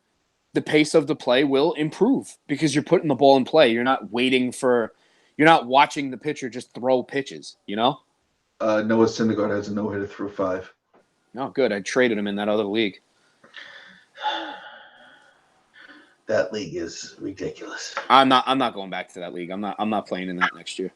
the pace of the play will improve because you're putting the ball in play. You're not watching the pitcher just throw pitches, Noah Syndergaard has a no-hitter through 5. No, good. I traded him in that other league. That league is ridiculous. I'm not going back to that league. I'm not playing in that next year.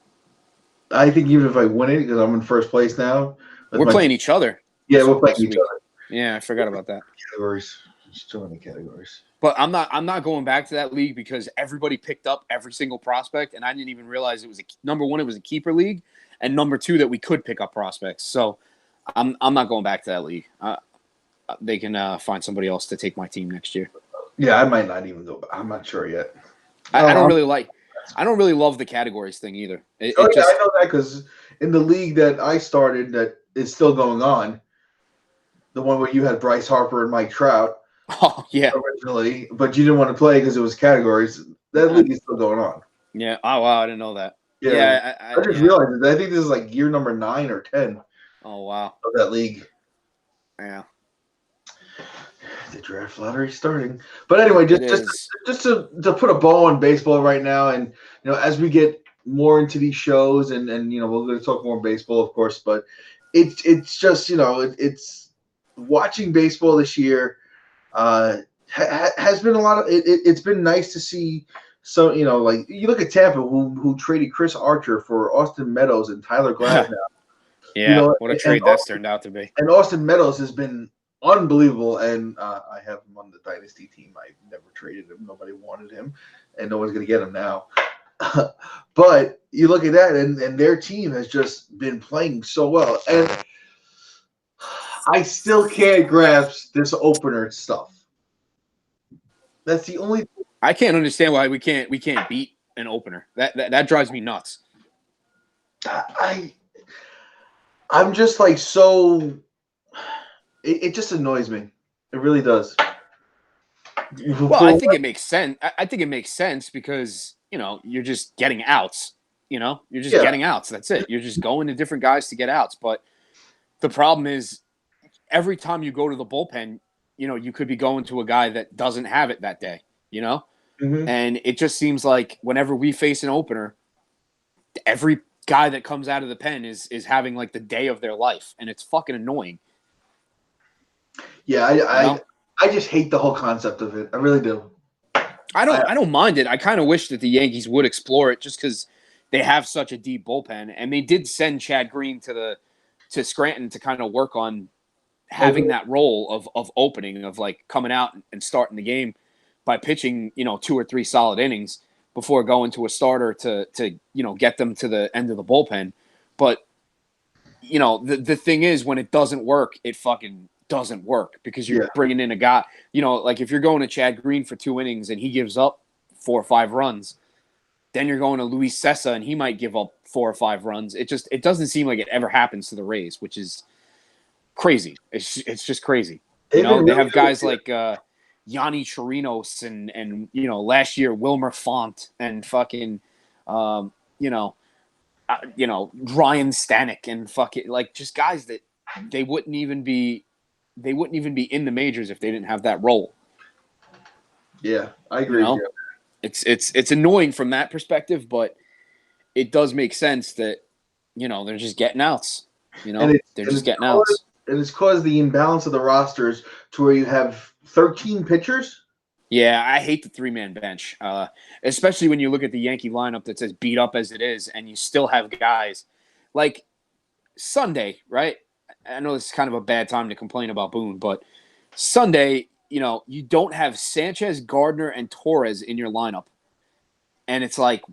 I think even if I win it, because I'm in first place now. We're playing each other. Yeah, we're playing each other. Yeah, I forgot about that. Categories. There's too many categories. But I'm not going back to that league because everybody picked up every single prospect, and I didn't even realize it was number one, it was a keeper league, and number 2, that we could pick up prospects. So I'm not going back to that league. They can find somebody else to take my team next year. Yeah, I might not even go back. I'm not sure yet. I don't really love the categories thing either. I know that because in the league that I started that is still going on, the one where you had Bryce Harper and Mike Trout. Oh, yeah. Originally, but you didn't want to play because it was categories. That league is still going on. Yeah. Oh, wow. I didn't know that. Yeah. I just realized that. I think this is like year number 9 or 10. Oh, wow. Of that league. Yeah. The draft lottery starting. But anyway, just to put a bow on baseball right now, and as we get more into these shows, and we're going to talk more baseball, of course, but it's just it's watching baseball this year has been a lot of it's been nice to see So like you look at Tampa, who traded Chris Archer for Austin Meadows and Tyler Glasnow. Yeah, what a trade that's turned out to be. And Austin Meadows has been unbelievable, and I have him on the dynasty team. I never traded him; nobody wanted him, and no one's going to get him now. But you look at that, and their team has just been playing so well, and I still can't grasp this opener stuff. That's the only. I can't understand why we can't beat an opener. That drives me nuts. I'm just like so. It just annoys me. It really does. Well, I think it makes sense. I think it makes sense because you're just getting outs. You're just getting outs. That's it. You're just going to different guys to get outs. But the problem is, every time you go to the bullpen, you could be going to a guy that doesn't have it that day. Mm-hmm. And it just seems like whenever we face an opener, every guy that comes out of the pen is having like the day of their life, and it's fucking annoying. Yeah, I just hate the whole concept of it. I really do. I don't mind it. I kind of wish that the Yankees would explore it just because they have such a deep bullpen, and they did send Chad Green to Scranton to kind of work on having that role of opening, of like coming out and starting the game by pitching 2 or 3 solid innings before going to a starter to get them to the end of the bullpen. But the thing is, when it doesn't work, it fucking doesn't work because you're bringing in a guy, like if you're going to Chad Green for 2 innings and he gives up 4 or 5 runs, then you're going to Luis Sessa and he might give up 4 or 5 runs. It doesn't seem like it ever happens to the Rays, which is crazy. It's just crazy. They have guys like Yanni Chirinos and last year Wilmer Font and fucking Ryan Stanek and fucking like just guys that they wouldn't even be in the majors if they didn't have that role. Yeah, I agree. It's annoying from that perspective, but it does make sense that they're just getting outs. They're just getting outs. And it's caused the imbalance of the rosters to where you have 13 pitchers. Yeah, I hate the 3-man bench, especially when you look at the Yankee lineup that's as beat up as it is, and you still have guys like Sunday, right? I know this is kind of a bad time to complain about Boone, but Sunday, you don't have Sanchez, Gardner, and Torres in your lineup. And it's like,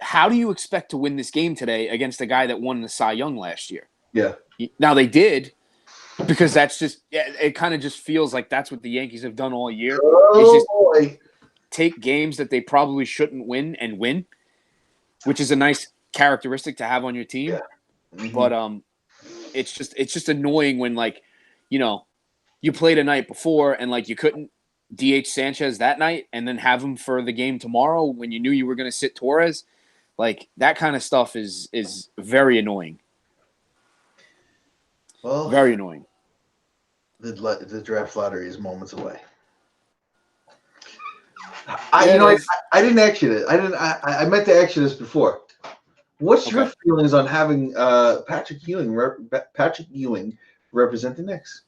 how do you expect to win this game today against a guy that won the Cy Young last year? Yeah. Now they did, because that's just – it kind of just feels like that's what the Yankees have done all year. Take games that they probably shouldn't win and win, which is a nice characteristic to have on your team. Yeah. Mm-hmm. But it's just annoying when you played a night before and like you couldn't DH Sanchez that night and then have him for the game tomorrow when you knew you were going to sit Torres. Like that kind of stuff is very annoying. Well, very annoying. The draft lottery is moments away. I didn't ask you this. I meant to ask you this before. What's your feelings on having Patrick Ewing represent the Knicks?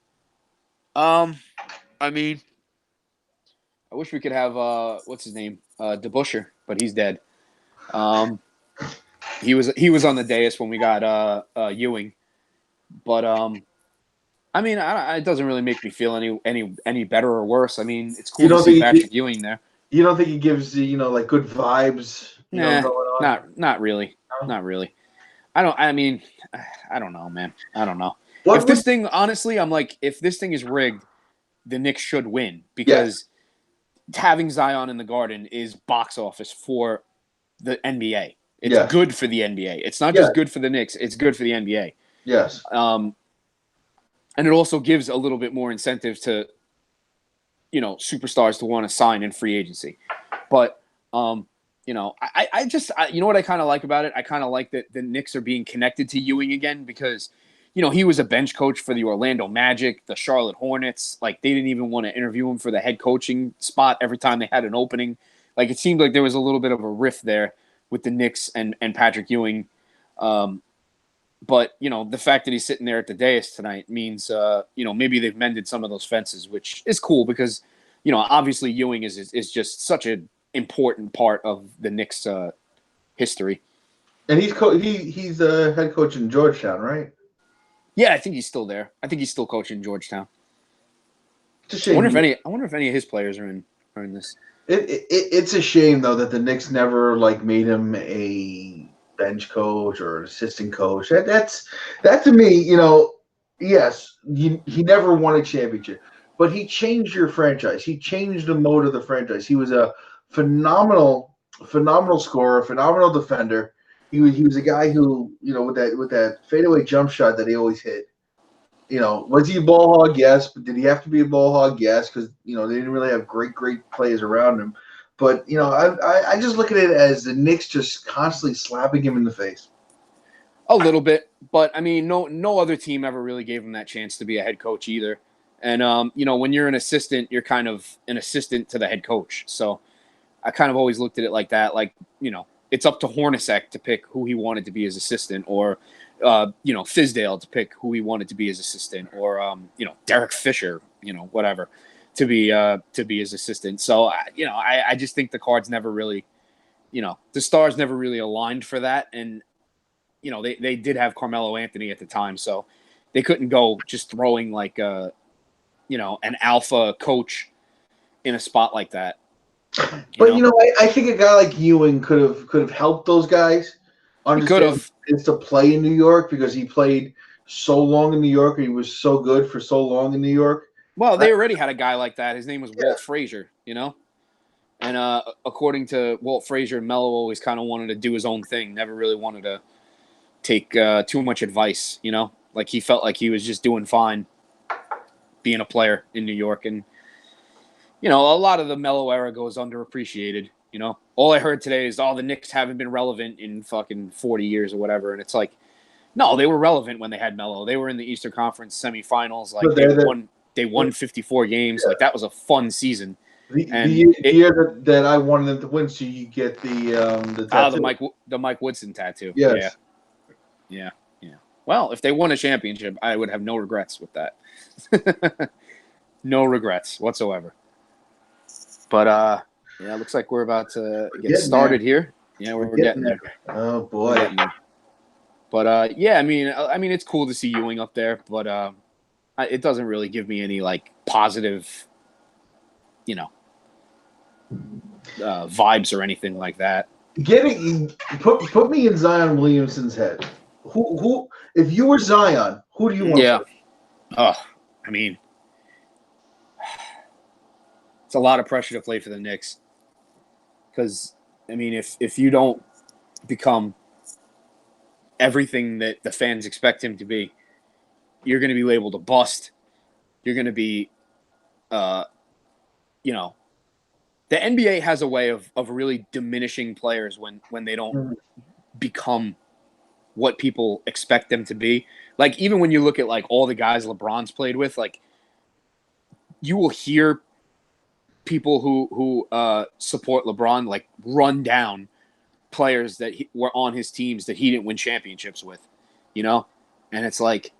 I mean, I wish we could have what's his name, DeBuscher, but he's dead. He was on the dais when we got Ewing, but I mean, it doesn't really make me feel any better or worse. I mean, it's cool to see Patrick Ewing there. You don't think he gives like good vibes? Nah, going on? Not really. No? Not really. I don't know, man. I don't know. This thing, honestly, I'm like, if this thing is rigged, the Knicks should win because having Zion in the Garden is box office for the NBA. It's good for the NBA. It's not just good for the Knicks. It's good for the NBA. Yes. And it also gives a little bit more incentive to, superstars to want to sign in free agency. But, I you know what I kind of like about it? I kind of like that the Knicks are being connected to Ewing again because, he was a bench coach for the Orlando Magic, the Charlotte Hornets. Like, they didn't even want to interview him for the head coaching spot every time they had an opening. Like, it seemed like there was a little bit of a rift there with the Knicks and Patrick Ewing. But, the fact that he's sitting there at the dais tonight means, maybe they've mended some of those fences, which is cool because, obviously Ewing is just such an important part of the Knicks' history. And he's head coach in Georgetown, right? Yeah, I think he's still there. I think he's still coaching Georgetown. It's a I shame. wonder if any of his players are in this. It's a shame though that the Knicks never like made him a bench coach or an assistant coach. That to me, yes, he never won a championship, but he changed your franchise. He changed the mode of the franchise. He was a phenomenal scorer, phenomenal defender. He was a guy who, with that fadeaway jump shot that he always hit. Was he a ball hog? Yes. But did he have to be a ball hog? Yes, because they didn't really have great players around him. But I just look at it as the Knicks just constantly slapping him in the face. A little bit, but I mean, no other team ever really gave him that chance to be a head coach either. And when you're an assistant, you're kind of an assistant to the head coach. So I kind of always looked at it like that. Like, it's up to Hornacek to pick who he wanted to be his assistant, or Fizdale to pick who he wanted to be his assistant, or Derek Fisher, whatever, to be his assistant. So I just think the cards never really, the stars never really aligned for that, and they did have Carmelo Anthony at the time, so they couldn't go just throwing like an alpha coach in a spot like that. But I think a guy like Ewing could have helped those guys understand is to play in New York, because he played so long in New York and he was so good for so long in New York. Well, they already had a guy like that. His name was Walt Frazier, And according to Walt Frazier, Melo always kind of wanted to do his own thing, never really wanted to take too much advice, Like he felt like he was just doing fine being a player in New York. And, a lot of the Melo era goes underappreciated, All I heard today is, the Knicks haven't been relevant in fucking 40 years or whatever. And it's like, no, they were relevant when they had Melo. They were in the Eastern Conference semifinals. Like, they won 54 games. Yeah. Like, that was a fun season. The year that I wanted them to win, so you get the tattoo. The Mike Woodson tattoo. Yes. Yeah. Well, if they won a championship, I would have no regrets with that. No regrets whatsoever. But it looks like we're about to get started here. Yeah, we're getting there. Oh boy. But I mean, it's cool to see Ewing up there, but it doesn't really give me any like positive, vibes or anything like that. Put me in Zion Williamson's head. Who if you were Zion, who do you want? Yeah. I mean, it's a lot of pressure to play for the Knicks. Because, I mean, if you don't become everything that the fans expect him to be, you're going to be labeled a bust. You're going to be, the NBA has a way of really diminishing players when they don't become what people expect them to be. Like, even when you look at, like, all the guys LeBron's played with, like, you will hear people who support LeBron, like, run down players that were on his teams that he didn't win championships with, And it's like,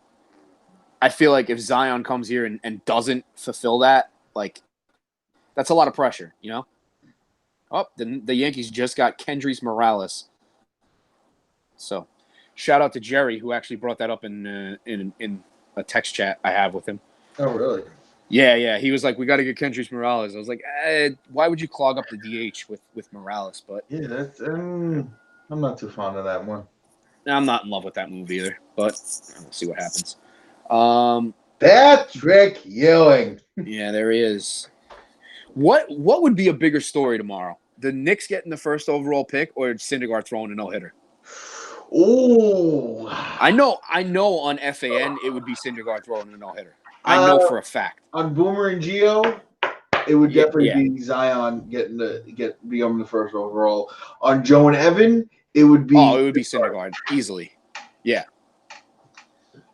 I feel like if Zion comes here and doesn't fulfill that, like, that's a lot of pressure, Oh, the Yankees just got Kendrys Morales. So, shout out to Jerry, who actually brought that up in a text chat I have with him. Oh, really? Yeah. He was like, we got to get Kendrys Morales. I was like, why would you clog up the DH with Morales? But yeah, that's I'm not too fond of that one. I'm not in love with that move either, but we'll see what happens. Patrick Ewing. Yeah, there he is. What would be a bigger story tomorrow? The Knicks getting the first overall pick, or Syndergaard throwing a no-hitter? Oh, I know on FAN it would be Syndergaard throwing a no-hitter. I know for a fact. On Boomer and Geo, it would definitely be Zion becoming the first overall. On Joe and Evan, it would be Syndergaard easily. Yeah.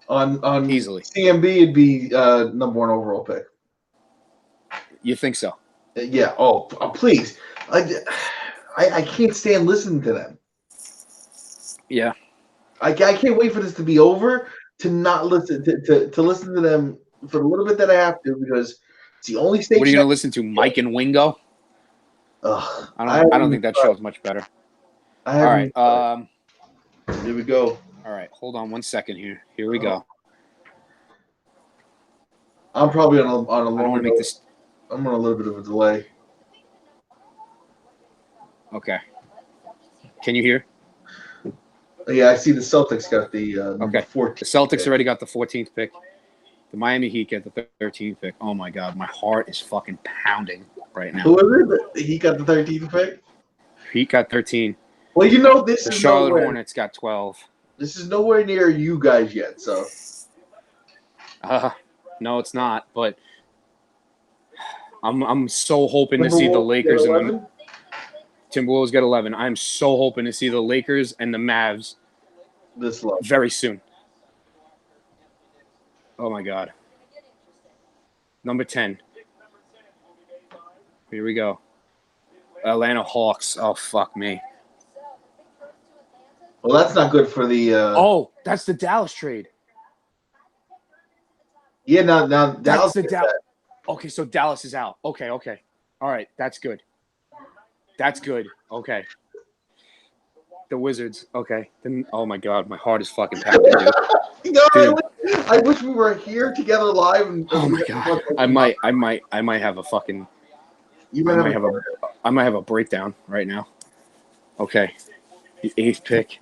On easily CMB, it'd be number one overall pick. You think so? Yeah. Oh, please. I can't stand listening to them. Yeah. I can't wait for this to be over to not listen to listen to them for a little bit that I have to, because it's the only station. What are you going to listen to, Mike and Wingo? Ugh. I don't think that show's much better. I All haven't. right. Here we go. All right. Hold on 1 second here. Here we go. I'm probably on a I don't long. want to make this. I'm on a little bit of a delay. Okay. Can you hear? Yeah, I see the Celtics got the number Okay. 14. The Celtics already got the 14th pick. The Miami Heat get the 13th pick. Oh my God, my heart is fucking pounding right now. Who is it? He got the 13th pick. Heat got 13. Well, you know this The is Charlotte nowhere. Hornets got 12. This is nowhere near you guys yet. So No, it's not. But I'm so hoping to see the Timberwolves Lakers get and 11? the Timberwolves get 11. I'm so hoping to see the Lakers and the Mavs This low. very soon. Oh my God. Number 10. Here we go. Atlanta Hawks. Oh, fuck me. Well, that's not good for the. Oh, that's the Dallas trade. Yeah, now That's Dallas. the gets Dallas. that. Okay, so Dallas is out. Okay. All right, that's good. That's good. Okay. The Wizards. Okay. Then. Oh my God, my heart is fucking pounding, dude. You know, Dude. I wish we were here together live. And Oh my God. I might have a fucking. You I might might have have I might have a breakdown right now. Okay. The 8th pick.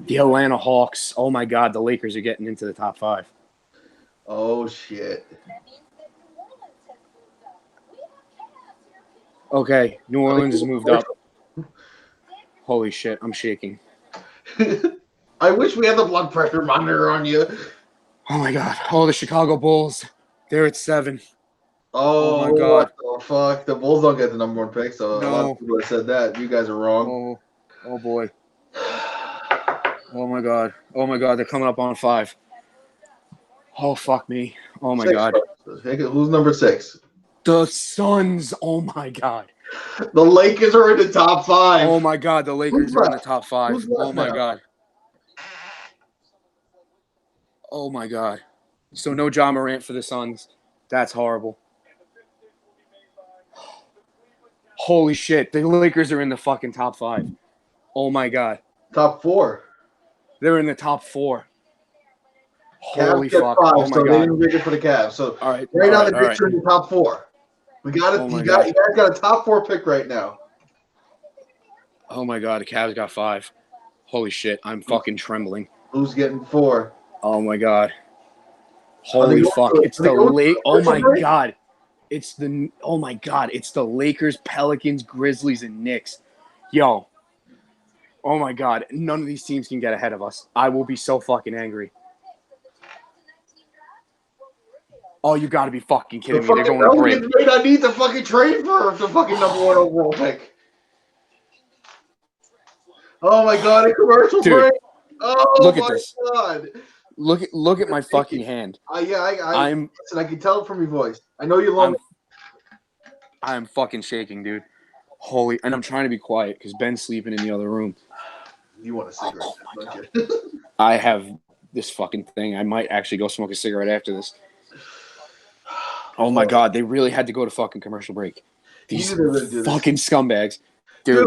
The Atlanta Hawks. Oh my God, the Lakers are getting into the top 5. Oh shit. Okay, New Orleans has moved up. Holy shit, I'm shaking. I wish we had the blood pressure monitor on you. Oh my God. Oh, the Chicago Bulls. They're at 7. Oh, my God. What the fuck? The Bulls don't get the number 1 pick, so a lot No. of people have said that. You guys are wrong. Oh boy. Oh my God. Oh my God, they're coming up on 5. Oh fuck me. Oh my 6, God. Who's number 6? The Suns. Oh my God. The Lakers are in the top 5. Oh my God, the Lakers are in the top 5. Who's left Oh my now? God. Oh my God. So no John Morant for the Suns. That's horrible. Holy shit. The Lakers are in the fucking top 5. Oh my God. Top 4. They're in the top 4. Holy Cavs get fuck. 5, Oh my so they God. didn't pick it for the Cavs. So All right. right now all the right, Knicks are in the top 4. We got it. Oh my You God. guys got a top 4 pick right now. Oh my God. The Cavs got 5. Holy shit. I'm fucking trembling. Who's getting 4? Oh my God. Are they Holy going fuck. to- It's are they the going to late. Oh my commercial break? God. Oh my God. It's the Lakers, Pelicans, Grizzlies, and Knicks. Yo. Oh my God. None of these teams can get ahead of us. I will be so fucking angry. Oh, you gotta be fucking The kidding me. They're fucking going to break. Pelicans may not need to fucking trade for the fucking number 1 overall pick. Oh my God, a commercial Dude, break. Oh look at my this. God. Look at my fucking hand. Listen, I can tell it from your voice. I know you love I'm fucking shaking, dude. Holy, and I'm trying to be quiet because Ben's sleeping in the other room. You want a cigarette, Oh my don't you? I have this fucking thing. I might actually go smoke a cigarette after this. Oh my God, they really had to go to fucking commercial break. These You knew they were gonna do this. fucking scumbags, dude.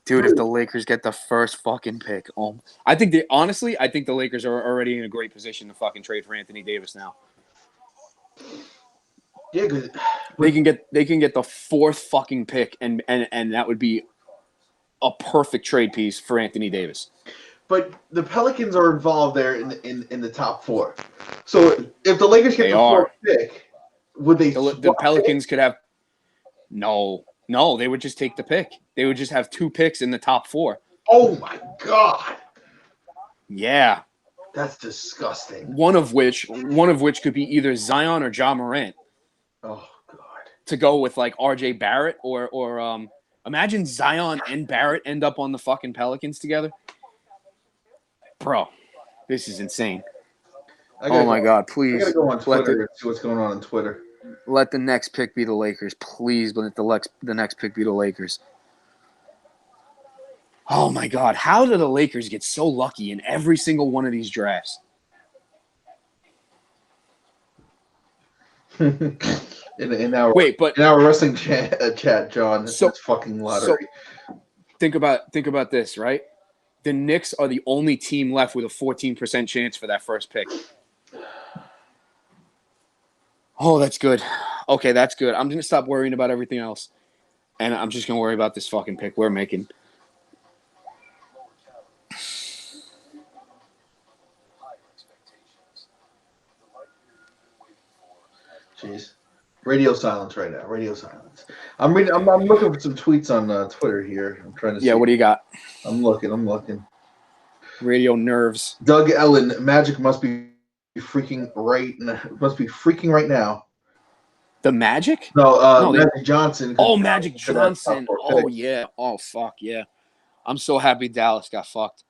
Dude. If the Lakers get the first fucking pick, I think the Lakers are already in a great position to fucking trade for Anthony Davis now. Yeah, because They can get the 4th fucking pick, and that would be a perfect trade piece for Anthony Davis. but the Pelicans are involved there in the top 4. So if the Lakers get They the are. 4th pick, would they? The Pelicans could have no. They would just take the pick. They would just have 2 picks in the top 4. Oh my God, Yeah, that's disgusting. one of which could be either Zion or Ja Morant Oh God. to go with like R.J. Barrett or imagine Zion and Barrett end up on the fucking Pelicans together. Bro, this is insane. Oh my God, I please gotta go on let Twitter and see what's going on Twitter. let the next pick be the Lakers. Please let the next pick be the Lakers. Oh my God, how do the Lakers get so lucky in every single one of these drafts? in our Wait, but wrestling chat, John. So- It's fucking lottery. think about this, right? The Knicks are the only team left with a 14% chance for that first pick. Oh, that's good. Okay, that's good. I'm going to stop worrying about everything else. And I'm just going to worry about this fucking pick we're making. Jeez. Radio silence right now. Radio silence. I'm looking for some tweets on Twitter here. I'm trying to see. Yeah, what do you got? I'm looking. Radio nerves. Doug Ellen, Magic must be freaking right now. The Magic? No, Magic Johnson. Oh, Magic Johnson. Oh, yeah. Oh, fuck, yeah. I'm so happy Dallas got fucked.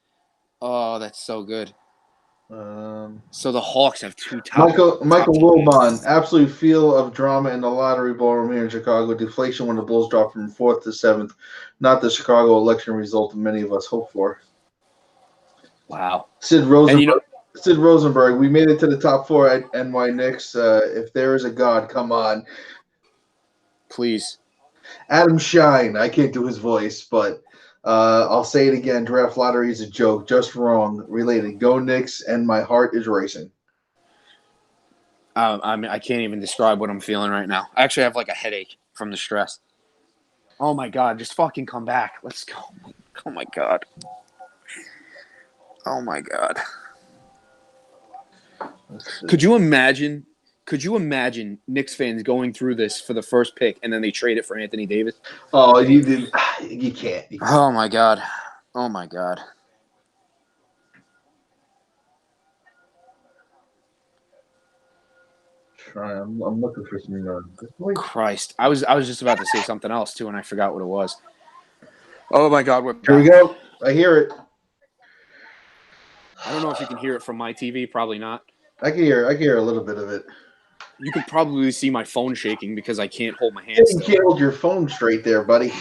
Oh, that's so good. So the Hawks have two top. Michael Wilbon, absolute feel of drama in the lottery ballroom here in Chicago. Deflation when the Bulls dropped from 4th to 7th. Not the Chicago election result many of us hoped for. Wow. Sid Rosenberg, we made it to the top 4 at NY Knicks. If there is a God, come on. Please. Adam Shine, I can't do his voice, but I'll say it again. Draft lottery is a joke, just wrong. Related. Go Knicks, and my heart is racing. I can't even describe what I'm feeling right now. I actually have like a headache from the stress. Oh my God, just fucking come back. Let's go. Oh my God. Oh my God. Could you imagine Knicks fans going through this for the first pick and then they trade it for Anthony Davis? Oh, you can't. Oh my God. Oh my God. I'm looking for some. Christ. I was just about to say something else too and I forgot what it was. Oh my God, Here we go. I hear it. I don't know if you can hear it from my TV, probably not. I can hear a little bit of it. You could probably see my phone shaking because I can't hold my hands. You can't hold your phone straight there, buddy.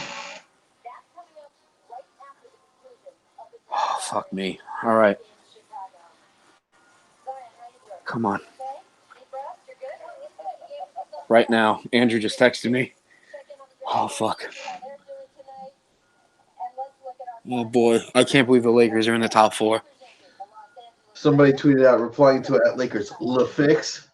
Oh, fuck me. All right. Come on. Right now. Andrew just texted me. Oh, fuck. Oh, boy. I can't believe the Lakers are in the top 4. Somebody tweeted out, replying to it at Lakers, LaFix.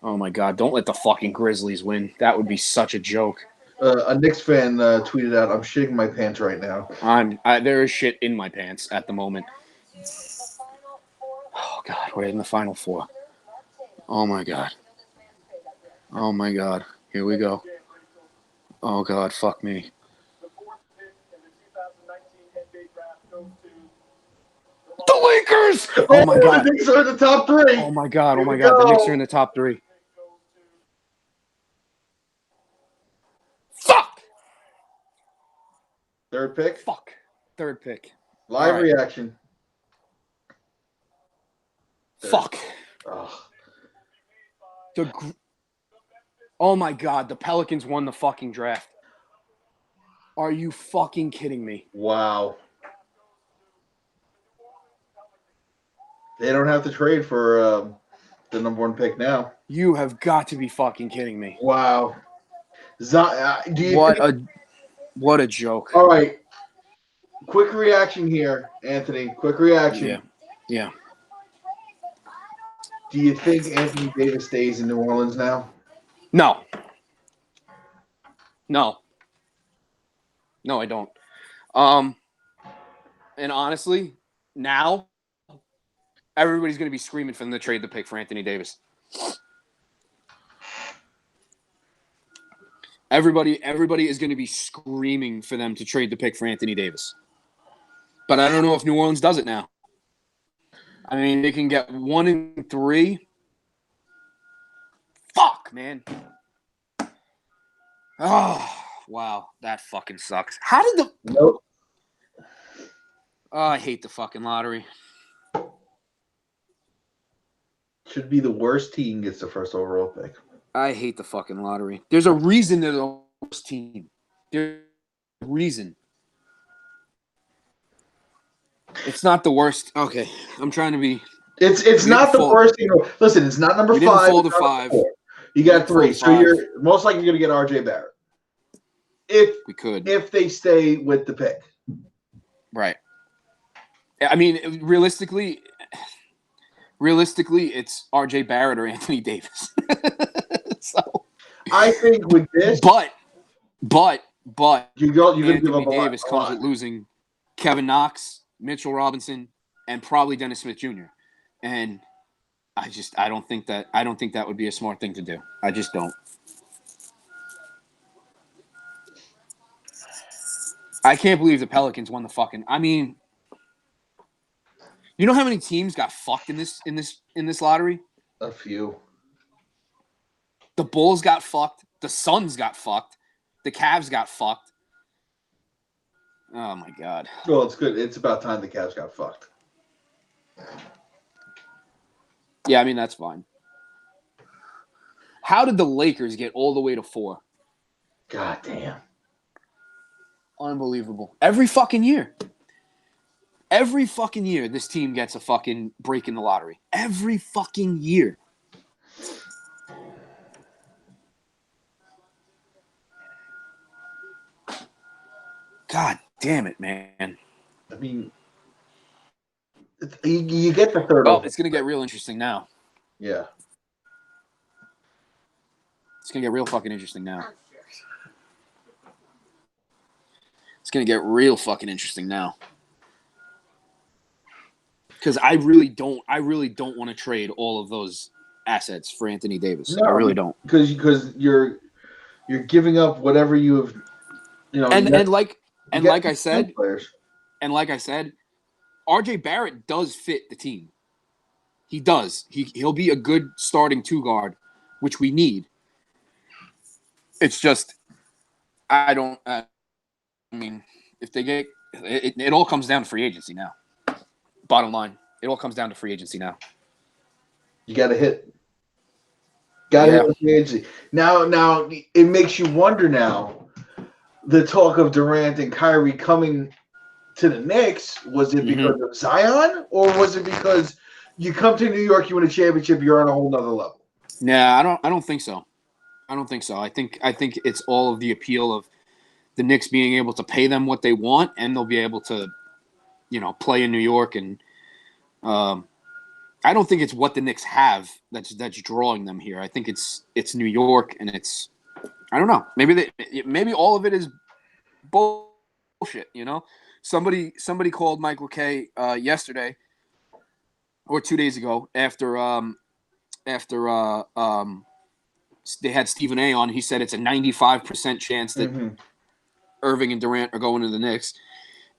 Oh, my God. Don't let the fucking Grizzlies win. That would be such a joke. A Knicks fan tweeted out, I'm shitting my pants right now. There is shit in my pants at the moment. Oh, God. We're in the Final 4. Oh, my God. Oh, my God. Here we go. Oh, God. Fuck me. The Lakers! Oh, my God. The Knicks are in the top 3. Oh, my God. Oh, my God. The Knicks are in the top 3. Fuck! Third pick? Fuck. Third pick. Live right. reaction. Fuck. Oh. Oh, my God. The Pelicans won the fucking draft. Are you fucking kidding me? Wow. They don't have to trade for the number 1 pick now. You have got to be fucking kidding me. Wow. What a joke. All right. Quick reaction here, Anthony. Quick reaction. Yeah. Do you think Anthony Davis stays in New Orleans now? No, I don't. And honestly, now everybody's going to be screaming for them to trade the pick for Anthony Davis. Everybody is going to be screaming for them to trade the pick for Anthony Davis. But I don't know if New Orleans does it now. I mean, they can get 1 and 3. Fuck, man. Oh, wow. That fucking sucks. How did the... Nope. Oh, I hate the fucking lottery. Should be the worst team gets the first overall pick. I hate the fucking lottery. There's a reason they're the worst team. There's a reason. It's not the worst. Okay, I'm trying to be. It's not the worst thing. Listen, it's not number We didn't 5. fall to it's not 5. 4. You got 3, so 5. you're most likely going to get RJ Barrett if We could. if they stay with the pick. Right. I mean, realistically, it's RJ Barrett or Anthony Davis. So I think with this, but you're going to give Anthony up Davis a comes lot. with losing Kevin Knox, Mitchell Robinson, and probably Dennis Smith Jr. And I don't think that would be a smart thing to do. I just don't. I can't believe the Pelicans won the fucking. I mean, you know how many teams got fucked in this lottery? A few. The Bulls got fucked. The Suns got fucked. The Cavs got fucked. Oh my god. Well, it's good. It's about time the Cavs got fucked. Yeah, I mean that's fine. How did the Lakers get all the way to 4? God damn. Unbelievable. Every fucking year, this team gets a fucking break in the lottery. Every fucking year. God damn it, man. I mean, you get the third. Oh, it's going to get real interesting now. Yeah. It's going to get real fucking interesting now. It's going to get real fucking interesting now. Because I really don't want to trade all of those assets for Anthony Davis. No, I really don't. Because you're giving up whatever you have, And like I said, players. And like I said, RJ Barrett does fit the team. He does. He'll be a good starting 2 guard, which we need. It's just, I don't. I mean, if they get it all comes down to free agency now. Bottom line, it all comes down to free agency now. You got to hit. Got to hit with free agency. Now, it makes you wonder now. The talk of Durant and Kyrie coming to the Knicks, was it because of Zion, or was it because you come to New York, you win a championship, you're on a whole nother level? Nah, I don't think so. I think it's all of the appeal of the Knicks being able to pay them what they want, and they'll be able to, play in New York. And I don't think it's what the Knicks have that's drawing them here. I think it's New York, and it's, I don't know. Maybe all of it is bullshit. Somebody called Michael Kay yesterday or 2 days ago after they had Stephen A on. He said it's a 95% chance that Irving and Durant are going to the Knicks,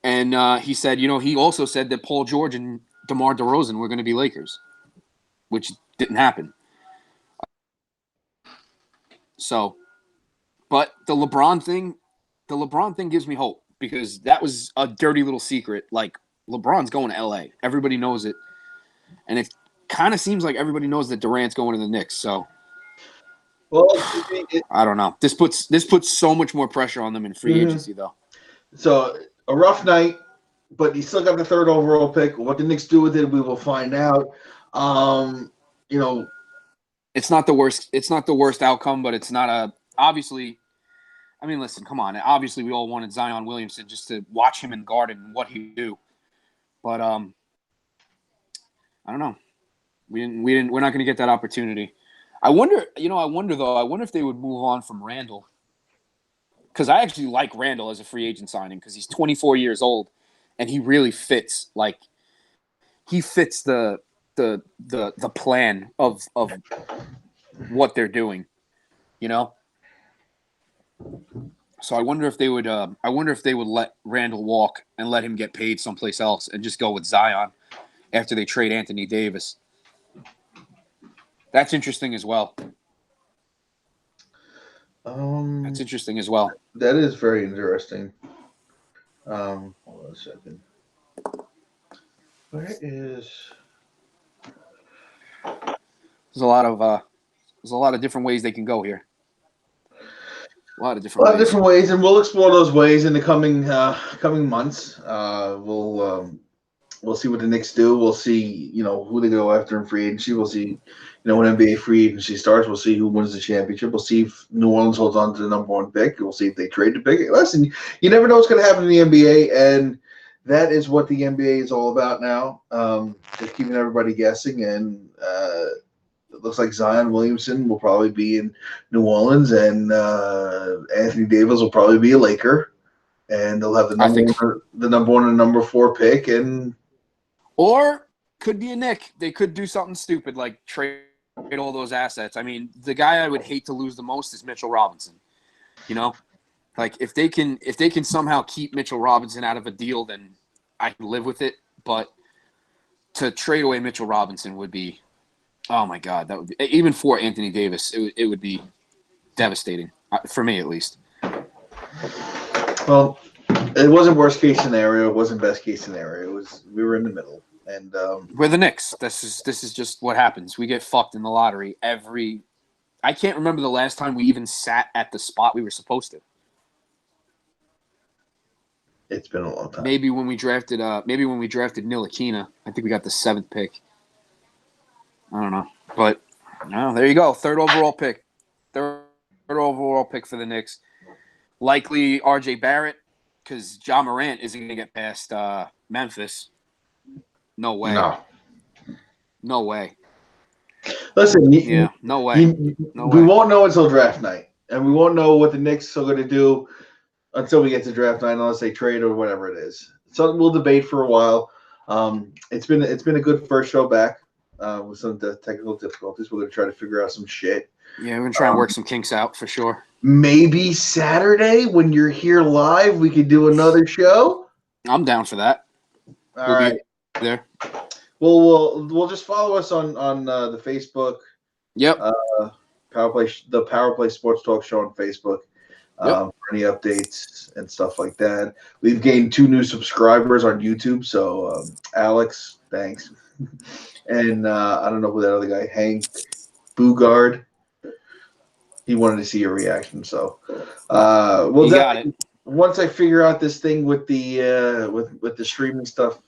and he said, he also said that Paul George and DeMar DeRozan were going to be Lakers, which didn't happen. So, but the LeBron thing gives me hope, because that was a dirty little secret. Like, LeBron's going to LA. Everybody knows it. And it kind of seems like everybody knows that Durant's going to the Knicks. So, well, I don't know. This puts so much more pressure on them in free agency, though. So, a rough night, but he still got the 3rd overall pick. What the Knicks do with it, we will find out. It's not the worst. It's not the worst outcome, but it's not obviously. I mean, listen, come on. Obviously, we all wanted Zion Williamson just to watch him in Garden and what he do. But I don't know. We're not going to get that opportunity. I wonder if they would move on from Randall. Because I actually like Randall as a free agent signing, because he's 24 years old and he really fits. Like, he fits the plan of what they're doing, So I wonder if they would let Randall walk and let him get paid someplace else and just go with Zion after they trade Anthony Davis. That's interesting as well. That's interesting as well. That is very interesting. Hold on a second. Where is? There's a lot of different ways they can go here. A lot of different ways, and we'll explore those ways in the coming months. We'll see what the Knicks do. We'll see, who they go after in free agency. We'll see, when NBA free agency starts. We'll see who wins the championship. We'll see if New Orleans holds on to the number one pick. We'll see if they trade the pick. Listen, you never know what's going to happen in the NBA, and that is what the NBA is all about now. Just keeping everybody guessing, and it looks like Zion Williamson will probably be in New Orleans, and Anthony Davis will probably be a Laker, and they'll have the number one and number 4 pick, and. Or could be a Knick. They could do something stupid like trade all those assets. I mean, the guy I would hate to lose the most is Mitchell Robinson. Like if they can somehow keep Mitchell Robinson out of a deal, then I can live with it. But to trade away Mitchell Robinson would be, oh my God, that would be, even for Anthony Davis, it would be devastating for me at least. Well, it wasn't worst case scenario. It wasn't best case scenario. We were in the middle, and we're the Knicks. This is just what happens. We get fucked in the lottery every. I can't remember the last time we even sat at the spot we were supposed to. It's been a long time. Maybe when we drafted Ntilikina, I think we got the 7th pick. I don't know, but no, there you go. Third overall pick for the Knicks. Likely R.J. Barrett. Because Ja Morant isn't going to get past Memphis. No way. No way. Listen, no way. We won't know until draft night. And we won't know what the Knicks are going to do until we get to draft night, unless they trade or whatever it is. So we'll debate for a while. It's been a good first show back with some technical difficulties. We're going to try to figure out some shit. Yeah, we're going to try and work some kinks out for sure. Maybe Saturday when you're here live, we could do another show. I'm down for that. All right. There. Well, we'll just follow us on the Facebook. Yep. The Power Play Sports Talk Show on Facebook. For any updates and stuff like that. We've gained 2 new subscribers on YouTube. So Alex, thanks. And I don't know who that other guy, Hank Bugard. He wanted to see your reaction, so well, got it. Once I figure out this thing with the with the streaming stuff,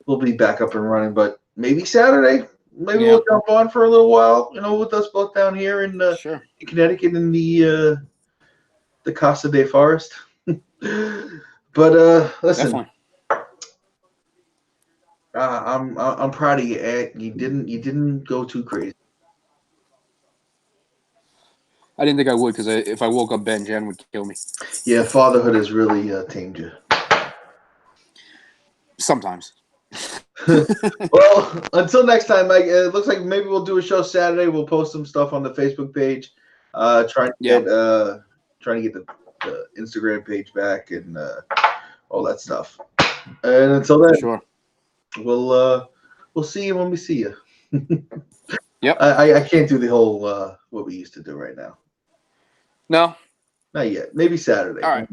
we'll be back up and running. But maybe Saturday, we'll jump on for a little while. With us both down here in Connecticut in the Casa de Forest. But listen, I'm proud of you, Ed. You didn't go too crazy. I didn't think I would because if I woke up Ben, Jen would kill me. Yeah, fatherhood has really tamed you. Sometimes. Well, until next time, Mike. It looks like maybe we'll do a show Saturday. We'll post some stuff on the Facebook page. Trying to get the Instagram page back and all that stuff. And until then, sure. We'll see you when we see you. Yep. I can't do the whole what we used to do right now. No. Not yet. Maybe Saturday. All right.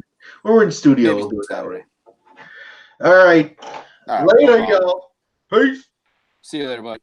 When we're in studio, Maybe we'll do it Saturday. that way. All right. All right. Later, y'all. Peace. See you later, bud.